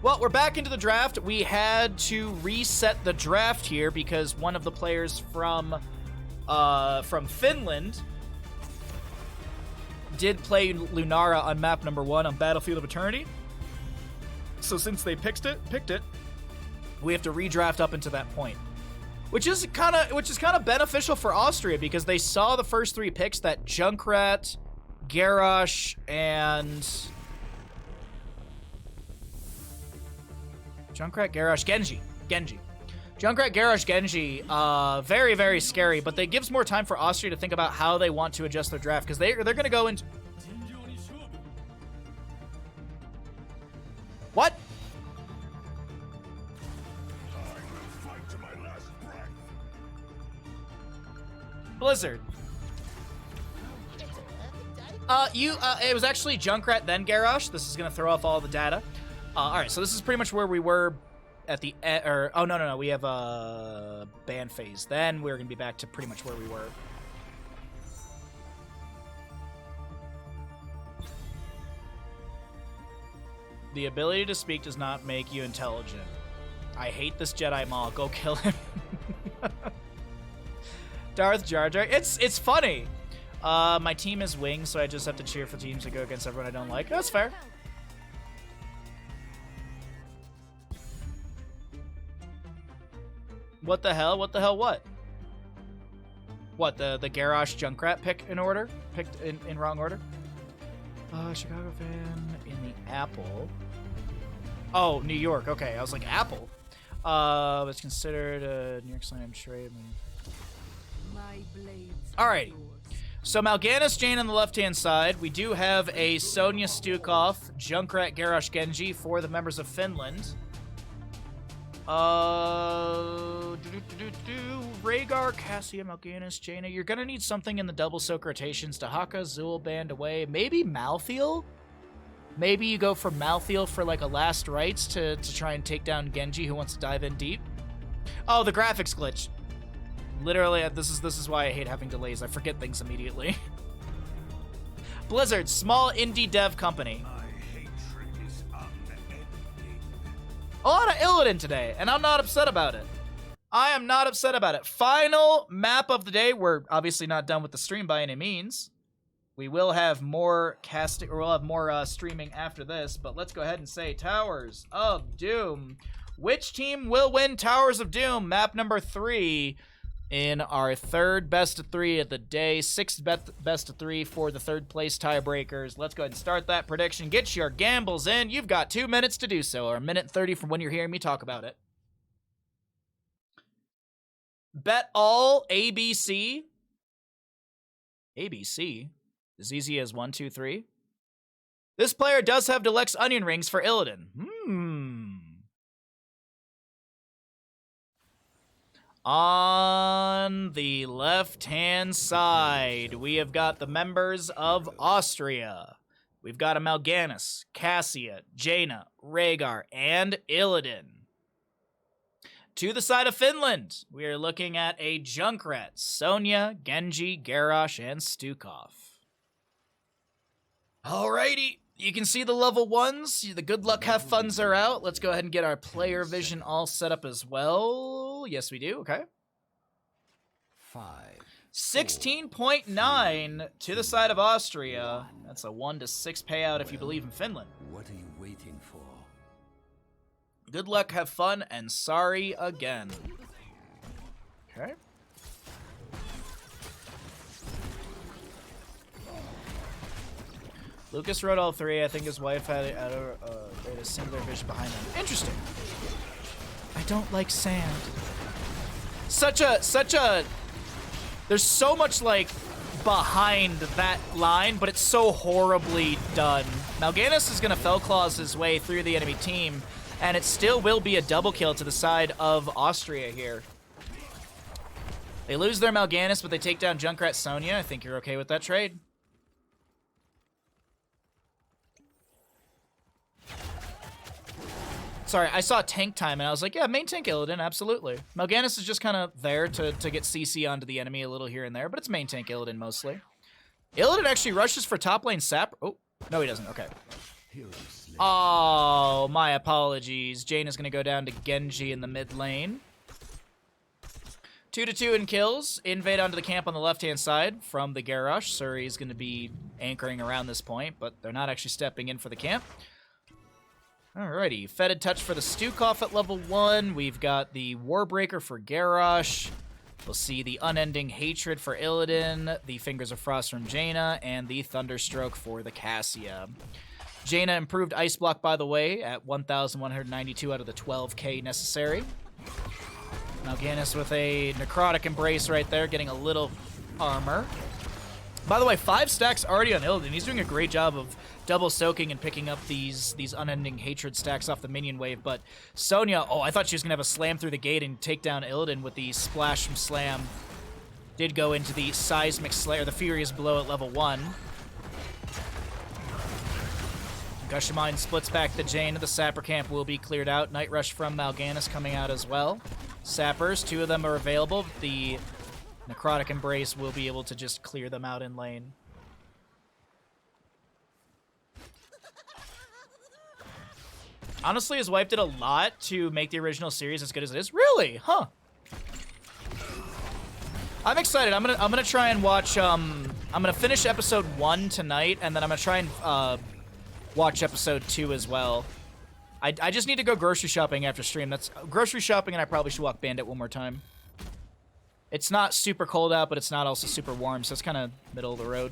Well, we're back into the draft. We had to reset the draft here because one of the players from Finland did play Lunara on map number 1 on Battlefield of Eternity. So since they picked it, we have to redraft up into that point, which is kind of beneficial for Austria because they saw the first 3 picks, that Junkrat, Garrosh, and Genji. Junkrat, Garrosh, Genji, very, very scary, but it gives more time for Austria to think about how they want to adjust their draft because they're going to go into... What? Blizzard. It was actually Junkrat, then Garrosh. This is going to throw off all the data. Alright, so this is pretty much where we were at the... oh, no. We have a ban phase. Then we're going to be back to pretty much where we were. The ability to speak does not make you intelligent. I hate this Jedi Maul. Go kill him. Darth Jar Jar. It's funny. My team is wings, so I just have to cheer for teams that go against everyone I don't like. That's fair. What the hell? What the hell? What? What, the Garrosh Junkrat pick in order? Picked in wrong order? Chicago fan in the Apple. Oh, New York. Okay, I was like, Apple? It's considered a New York Slam trade. Alright. So Mal'Ganis Jane on the left-hand side. We do have a Sonya Stukov, Junkrat, Garrosh, Genji for the members of Finland. Rhaegar, Cassia, Mal'Ganis, Jaina. You're gonna need something in the double soak rotations. Dahaka, Zul, band away. Maybe Malthael? Maybe you go for Malthael for like a last rites to try and take down Genji who wants to dive in deep. Oh, the graphics glitch. Literally, this is why I hate having delays. I forget things immediately. Blizzard, small indie dev company. A lot of Illidan today, and I'm not upset about it. I am not upset about it. Final map of the day. We're obviously not done with the stream by any means. We will have more casting, or we'll have more streaming after this, but let's go ahead and say Towers of Doom. Which team will win Towers of Doom? Map number 3 in our third best of 3 of the day. 6th best of 3 for the third place tiebreakers. Let's go ahead and start that prediction. Get your gambles in. You've got 2 minutes to do so, or 1:30 from when you're hearing me talk about it. Bet all ABC. ABC? As easy as 1, 2, 3. This player does have deluxe onion rings for Illidan. On the left-hand side, we have got the members of Austria. We've got a Mal'Ganis, Cassia, Jaina, Rhaegar, and Illidan. To the side of Finland, we are looking at a Junkrat, Sonya, Genji, Garrosh, and Stukov. Alrighty, you can see the level 1s. The good luck have funs are out. Let's go ahead and get our player vision all set up as well. Yes, we do. Okay. 16.9 to the side of Austria. That's a 1 to 6 payout if you believe in Finland. What are you waiting for? Good luck, have fun, and sorry again. Okay. Lucas wrote all 3. I think his wife had a similar vision behind him. Interesting. I don't like sand. Such a. There's so much like behind that line, but it's so horribly done. Mal'Ganis is gonna fell claws his way through the enemy team. And it still will be a double kill to the side of Austria here. They lose their Mal'Ganis, but they take down Junkrat Sonya. I think you're okay with that trade. Sorry, I saw tank time, and I was like, yeah, main tank Illidan, absolutely. Mal'Ganis is just kind of there to get CC onto the enemy a little here and there, but it's main tank Illidan mostly. Illidan actually rushes for top lane sap. Oh, no he doesn't, okay. Oh, my apologies. Jane is going to go down to Genji in the mid lane. 2-2 in kills. Invade onto the camp on the left-hand side from the Garrosh. Suri is going to be anchoring around this point, but they're not actually stepping in for the camp. Alrighty. Fetid Touch for the Stukov at level 1. We've got the Warbreaker for Garrosh. We'll see the Unending Hatred for Illidan, the Fingers of Frost from Jaina, and the Thunderstroke for the Cassia. Jaina improved Ice Block, by the way, at 1,192 out of the 12k necessary. Mal'Ganis with a Necrotic Embrace right there, getting a little armor. By the way, 5 stacks already on Illidan. He's doing a great job of double soaking and picking up these Unending Hatred stacks off the minion wave. But Sonya, oh, I thought she was going to have a slam through the gate and take down Illidan with the Splash from Slam. Did go into the Seismic Slayer, the Furious Blow at level 1. Gushamine splits back the Jane. The Sapper camp will be cleared out. Night Rush from Mal'Ganis coming out as well. Sappers, 2 of them are available. The Necrotic Embrace will be able to just clear them out in lane. Honestly, his wife did a lot to make the original series as good as it is. Really? Huh. I'm excited. I'm gonna try and watch. I'm gonna finish episode 1 tonight, and then I'm gonna try and watch episode 2 as well. I just need to go grocery shopping after stream. That's grocery shopping, and I probably should walk Bandit one more time. It's not super cold out, but it's not also super warm, so it's kind of middle of the road.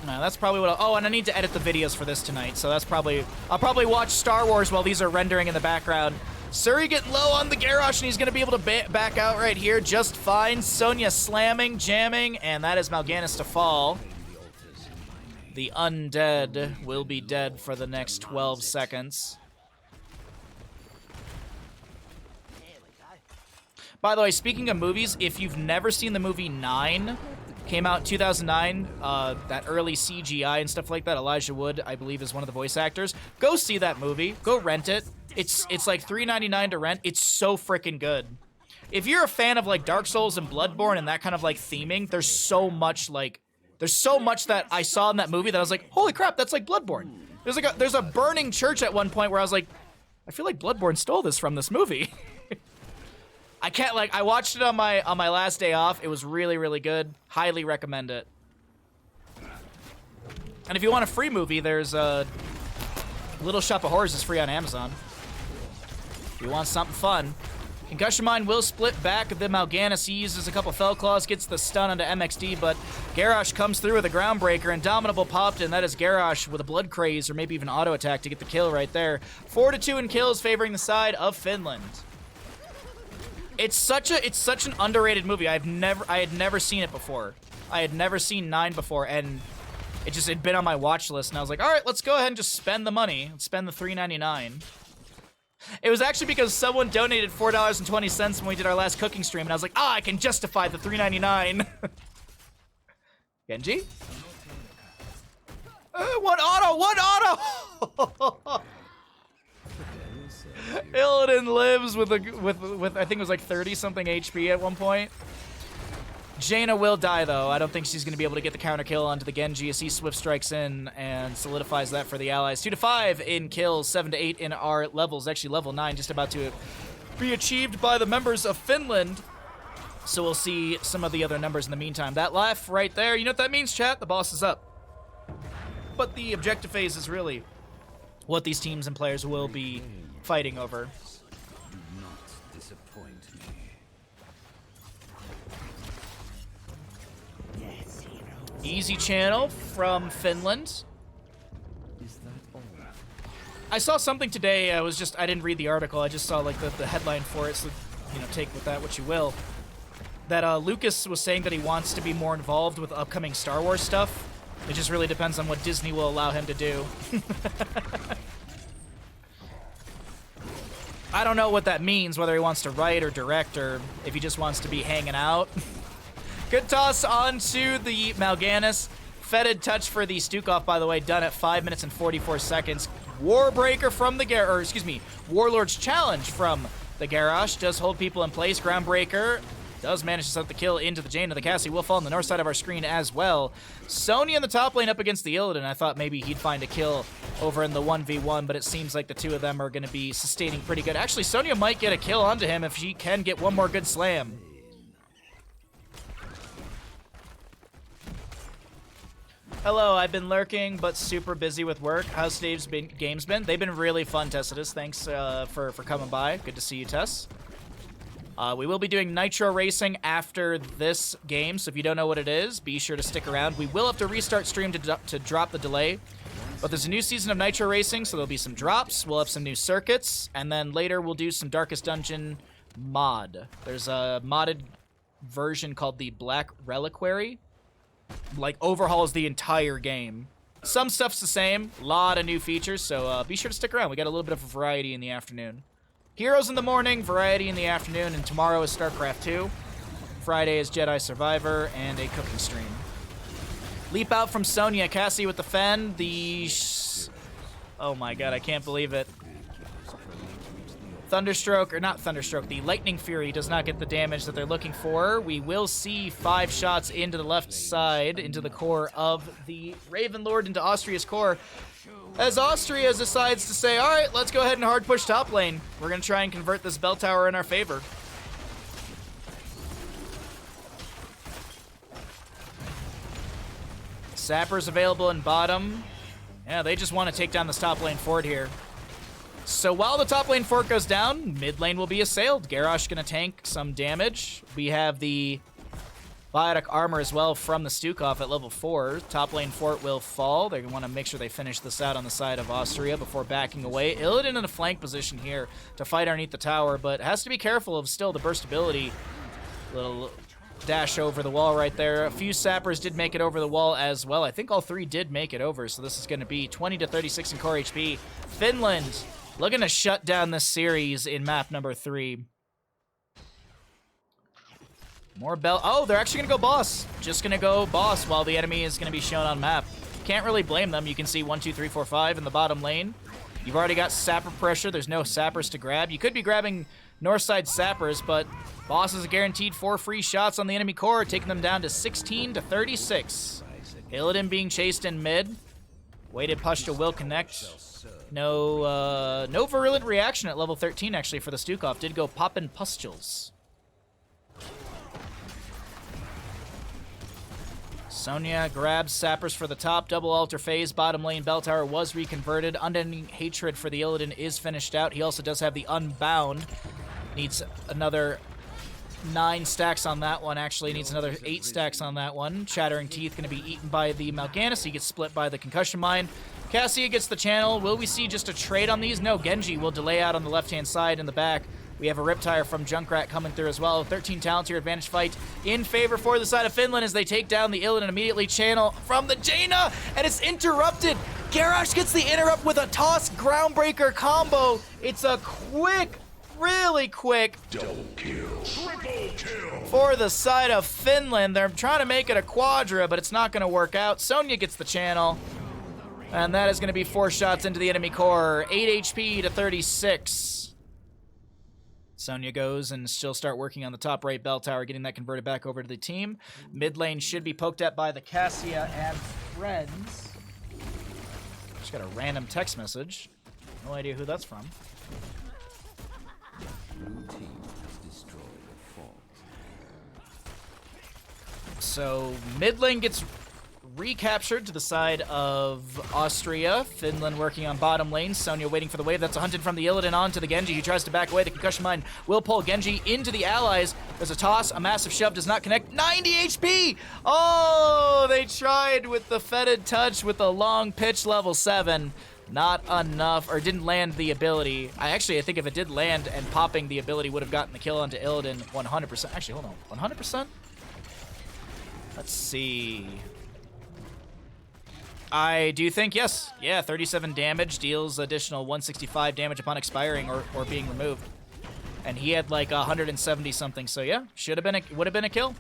No, that's probably what oh, and I need to edit the videos for this tonight, so that's probably... I'll probably watch Star Wars while these are rendering in the background. Suri getting low on the Garrosh, and he's going to be able to back out right here just fine. Sonya slamming, jamming, and that is Mal'Ganis to fall. The undead will be dead for the next 12 seconds. By the way, speaking of movies, if you've never seen the movie 9, came out in 2009, that early CGI and stuff like that, Elijah Wood, I believe, is one of the voice actors. Go see that movie. Go rent it. It's like $3.99 to rent. It's so freaking good. If you're a fan of like Dark Souls and Bloodborne and that kind of like theming, there's so much that I saw in that movie that I was like, holy crap, that's like Bloodborne. There's a burning church at one point where I was like, I feel like Bloodborne stole this from this movie. I can't, like, I watched it on my last day off. It was really, really good. Highly recommend it. And if you want a free movie, there's Little Shop of Horrors is free on Amazon. If you want something fun. Concussion Mine will split back the Mal'Ganis. He uses a couple Fell Claws, gets the stun onto MXD, but Garrosh comes through with a Groundbreaker. Indomitable popped, and that is Garrosh with a Blood Craze, or maybe even Auto Attack to get the kill right there. 4-2 in kills, favoring the side of Finland. It's such an underrated movie. I had never seen it before. I had never seen 9 before, and it'd been on my watch list, and I was like, all right, let's go ahead and just spend the money. Let's spend the $3.99. It was actually because someone donated $4.20 when we did our last cooking stream, and I was like, I can justify the $3.99. Genji? One auto! Illidan lives with I think it was like 30 something HP at one point. Jaina will die though. I don't think she's going to be able to get the counter kill onto the Genji as he swift strikes in and solidifies that for the allies. 2 to 5 in kills, 7 to 8 in our levels. Actually level 9 just about to be achieved by the members of Finland. So we'll see some of the other numbers in the meantime. That laugh right there, you know what that means, chat? The boss is up. But the objective phase is really what these teams and players will be fighting over. Do not disappoint me. Easy channel from Finland. Is that all? I saw something today, I didn't read the article, I just saw like the headline for it, so, you know, take with that what you will. That Lucas was saying that he wants to be more involved with upcoming Star Wars stuff. It just really depends on what Disney will allow him to do. I don't know what that means, whether he wants to write or direct, or if he just wants to be hanging out. Good toss onto the Mal'Ganis. Fetid touch for the Stukov, by the way, done at 5 minutes and 44 seconds. Warbreaker from the Warlord's Challenge from the Garrosh does hold people in place. Groundbreaker does manage to set the kill into the Jaina. The Cassie will fall on the north side of our screen as well. Sonya in the top lane up against the Illidan. I thought maybe he'd find a kill over in the 1v1, but it seems like the two of them are going to be sustaining pretty good. Actually, Sonya might get a kill onto him if she can get one more good slam. Hello, I've been lurking, but super busy with work. How's Dave's games been? They've been really fun, Tacitus. Thanks for coming by. Good to see you, Tess. We will be doing Nitro Racing after this game, so if you don't know what it is, be sure to stick around. We will have to restart stream to drop the delay, but there's a new season of Nitro Racing, so there'll be some drops. We'll have some new circuits, and then later we'll do some Darkest Dungeon mod. There's a modded version called the Black Reliquary. Like, overhauls the entire game. Some stuff's the same, a lot of new features, so be sure to stick around. We got a little bit of a variety in the afternoon. Heroes in the morning, variety in the afternoon, and tomorrow is StarCraft 2. Friday is Jedi Survivor, and a cooking stream. Leap out from Sonya, Cassie with the Fen, oh my god, I can't believe it. Thunderstroke, or not Thunderstroke, the Lightning Fury does not get the damage that they're looking for. We will see 5 shots into the left side, into the core of the Raven Lord, into Austria's core. As Austria decides to say, alright, let's go ahead and hard push top lane. We're going to try and convert this bell tower in our favor. Sappers available in bottom. Yeah, they just want to take down this top lane fort here. So while the top lane fort goes down, mid lane will be assailed. Garrosh going to tank some damage. We have the biotic armor as well from the Stukov at level 4. Top lane fort will fall. They want to make sure they finish this out on the side of Austria before backing away. Illidan in a flank position here to fight underneath the tower, but has to be careful of still the burst ability. Little dash over the wall right there. A few sappers did make it over the wall as well. I think all 3 did make it over, so this is going to be 20 to 36 in core HP. Finland looking to shut down this series in map number 3. More bell. Oh, they're actually going to go boss. Just going to go boss while the enemy is going to be shown on map. Can't really blame them. You can see 1, 2, 3, 4, 5 in the bottom lane. You've already got sapper pressure. There's no sappers to grab. You could be grabbing north side sappers, but boss is guaranteed 4 free shots on the enemy core, taking them down to 16 to 36. Illidan being chased in mid. Weighted Pushta will connect. No virulent reaction at level 13, actually, for the Stukov. Did go poppin' pustules. Sonya grabs sappers for the top. Double altar phase. Bottom lane bell tower was reconverted. Unending hatred for the Illidan is finished out. He also does have the Unbound. Needs another 9 stacks on that one, actually. Needs another 8 stacks on that one. Shattering Teeth going to be eaten by the Mal'Ganis. He gets split by the Concussion Mine. Cassia gets the channel. Will we see just a trade on these? No, Genji will delay out on the left-hand side in the back. We have a Riptire from Junkrat coming through as well. 13 talents here, advantage fight in favor for the side of Finland as they take down the Illidan and immediately channel from the Jaina, and it's interrupted. Garrosh gets the interrupt with a toss groundbreaker combo. It's a quick, really quick Double kill. Triple kill. for the side of Finland. They're trying to make it a quadra, but it's not going to work out. Sonya gets the channel, and that is going to be 4 shots into the enemy core. 8 HP to 36. Sonya goes and she'll start working on the top right bell tower, getting that converted back over to the team. Mid lane should be poked at by the Cassia and friends. Just got a random text message. No idea who that's from. Blue team has destroyed a fort. So mid lane gets recaptured to the side of Austria. Finland working on bottom lane. Sonya waiting for the wave. That's a hunted from the Illidan onto the Genji. He tries to back away. The concussion mine will pull Genji into the allies. There's a toss. A massive shove does not connect. 90 HP! Oh, they tried with the fetid touch with a long pitch level 7. Not enough, or didn't land the ability. I think if it did land and popping the ability would have gotten the kill onto Illidan 100%. Actually, hold on. 100%? Let's see. I do think, yes. Yeah, 37 damage, deals additional 165 damage upon expiring or being removed. And he had like 170 something, so yeah, would have been a kill.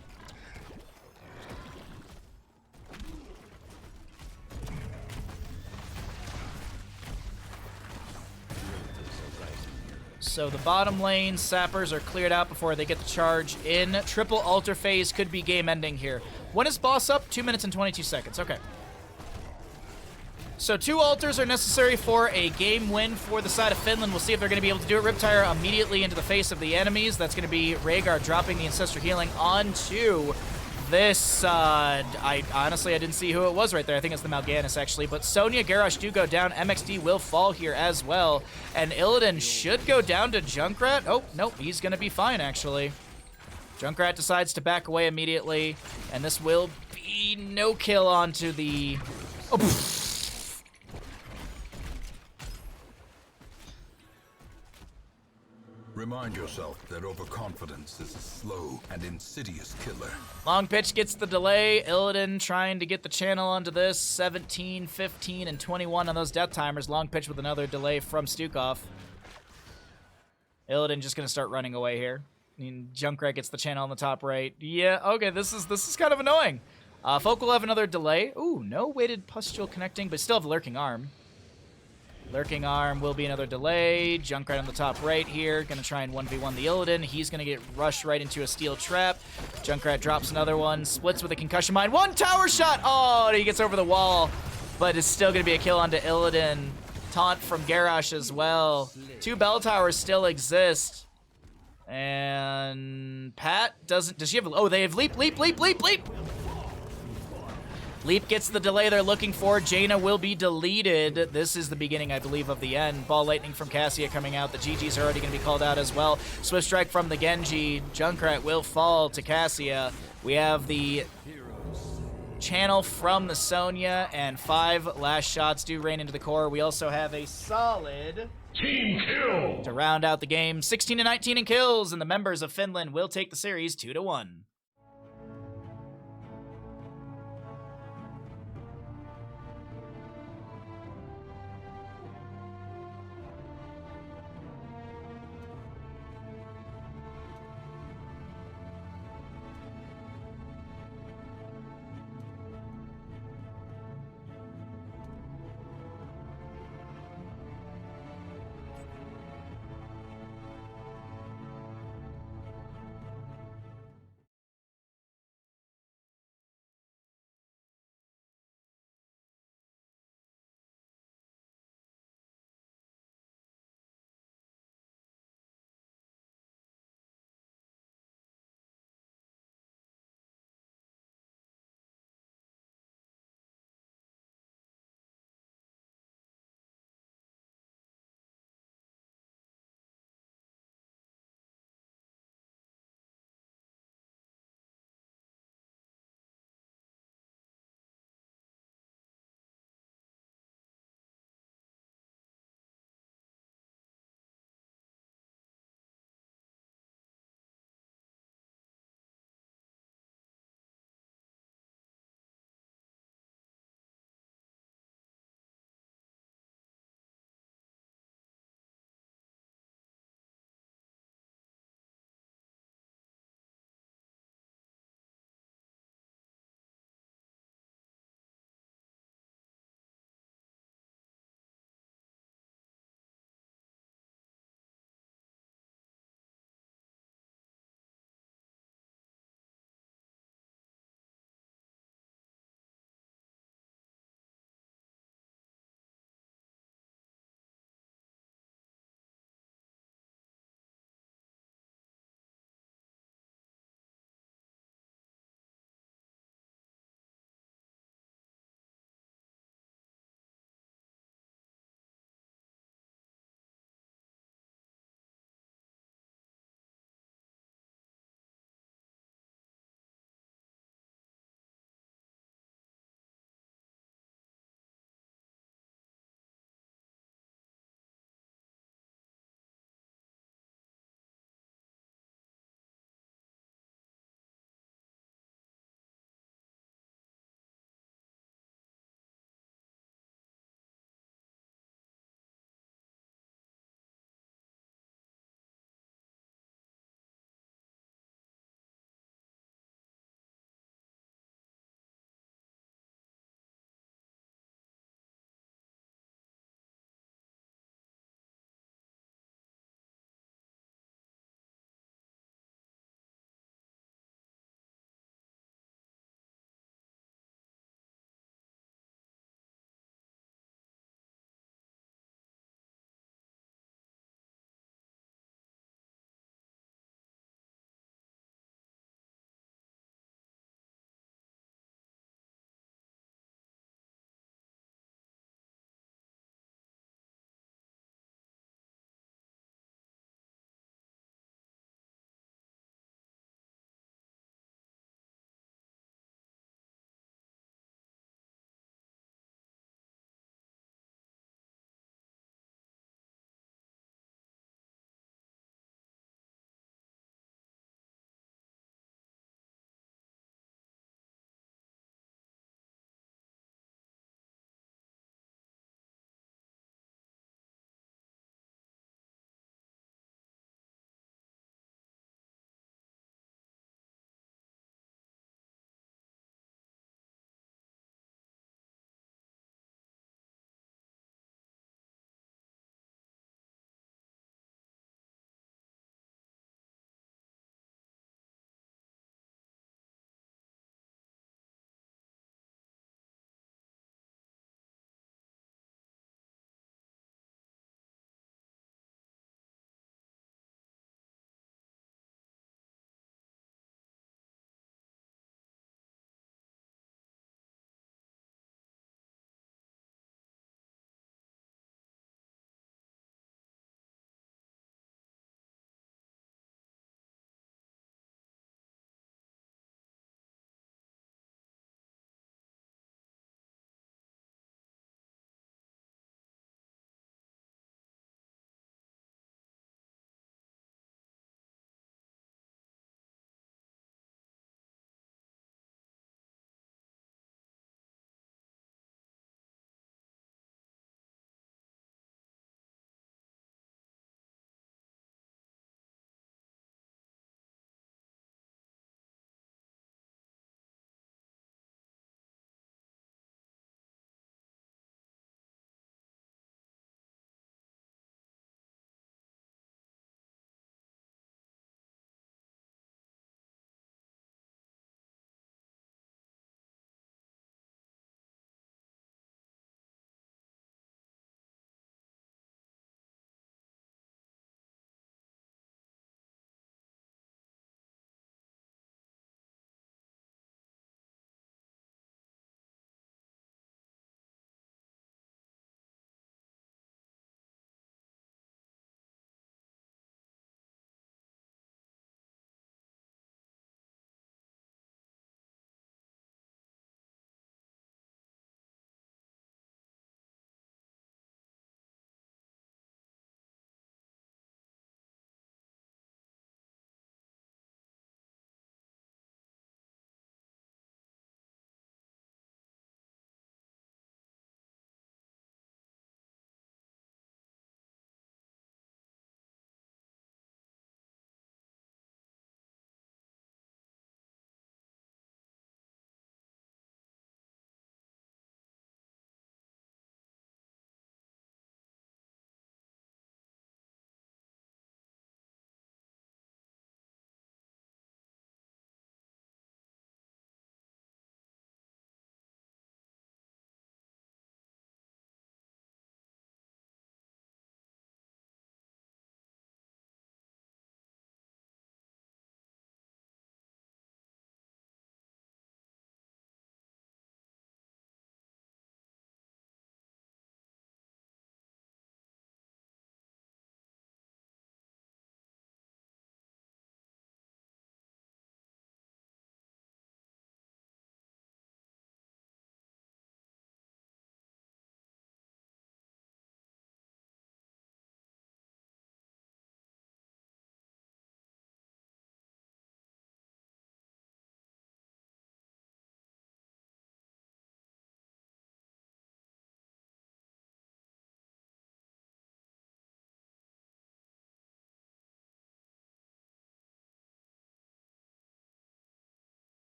So the bottom lane sappers are cleared out before they get the charge in. Triple altar phase could be game ending here. When is boss up? 2 minutes and 22 seconds. Okay. So 2 altars are necessary for a game win for the side of Finland. We'll see if they're going to be able to do it. Riptire immediately into the face of the enemies. That's going to be Rhaegar dropping the Ancestor Healing onto this. I honestly didn't see who it was right there. I think it's the Mal'Ganis, actually. But Sonya, Garrosh do go down. MXD will fall here as well. And Illidan should go down to Junkrat. Oh, nope. He's going to be fine, actually. Junkrat decides to back away immediately. And this will be no kill onto the... Oh, poof. Remind yourself that overconfidence is a slow and insidious killer. Long pitch gets the delay. Illidan trying to get the channel onto this. 17, 15, and 21 on those death timers. Long pitch with another delay from Stukov. Illidan just going to start running away here. I mean, Junkrat gets the channel on the top right. Yeah, okay, this is kind of annoying. Folk will have another delay. Ooh, no weighted pustule connecting, but still have Lurking Arm. Lurking Arm will be another delay. Junkrat on the top right here. Going to try and 1v1 the Illidan. He's going to get rushed right into a steel trap. Junkrat drops another one. Splits with a concussion mine. 1 tower shot! Oh, he gets over the wall. But it's still going to be a kill onto Illidan. Taunt from Garrosh as well. 2 bell towers still exist. And Pat doesn't... Does she have... Oh, they have leap, leap, leap, leap, leap! Leap gets the delay they're looking for. Jaina will be deleted. This is the beginning, I believe, of the end. Ball Lightning from Cassia coming out. The GGs are already going to be called out as well. Swift Strike from the Genji. Junkrat will fall to Cassia. We have the channel from the Sonya, and 5 last shots do rain into the core. We also have a solid... Team kill! To round out the game. 16-19 in kills, and the members of Finland will take the series 2-1.